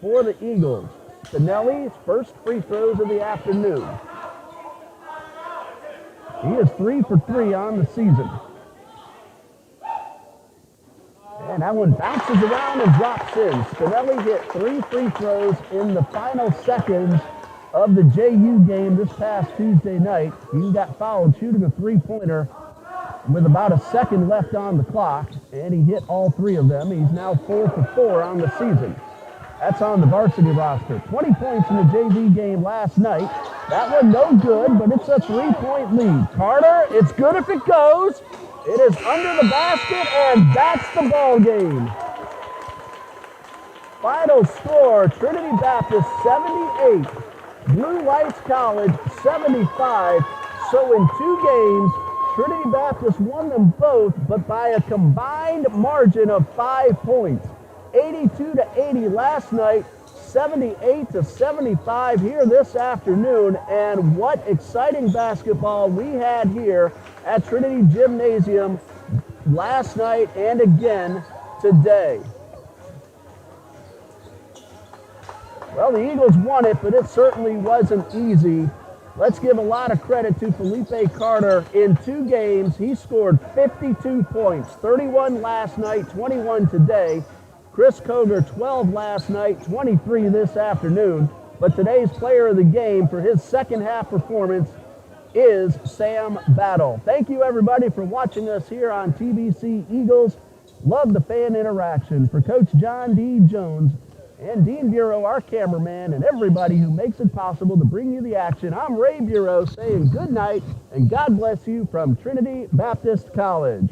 for the Eagles. Spinelli's first free throws of the afternoon. He is 3 for 3 on the season. And that one bounces around and drops in. Spinelli hit 3 free throws in the final seconds of the JU game this past Tuesday night. He got fouled shooting a three-pointer with about a second left on the clock, and he hit all 3 of them. He's now 4 for 4 on the season. That's on the varsity roster. 20 points in the JV game last night. That one no good, but it's a 3-point lead. Carter, it's good if it goes. It is under the basket, and that's the ball game. Final score, Trinity Baptist 78, Blue Lights College 75. So in 2 games, Trinity Baptist won them both, but by a combined margin of 5 points. 82-80 last night, 78-75 here this afternoon, and what exciting basketball we had here at Trinity Gymnasium last night and again today. Well, the Eagles won it, but it certainly wasn't easy. Let's give a lot of credit to Felipe Carter. In 2 games, he scored 52 points, 31 last night, 21 today. Chris Koger, 12 last night, 23 this afternoon. But today's player of the game for his second half performance is Sam Battle. Thank you, everybody, for watching us here on TBC Eagles. Love the fan interaction. For Coach John D. Jones and Dean Bureau, our cameraman, and everybody who makes it possible to bring you the action, I'm Ray Bureau saying good night and God bless you from Trinity Baptist College.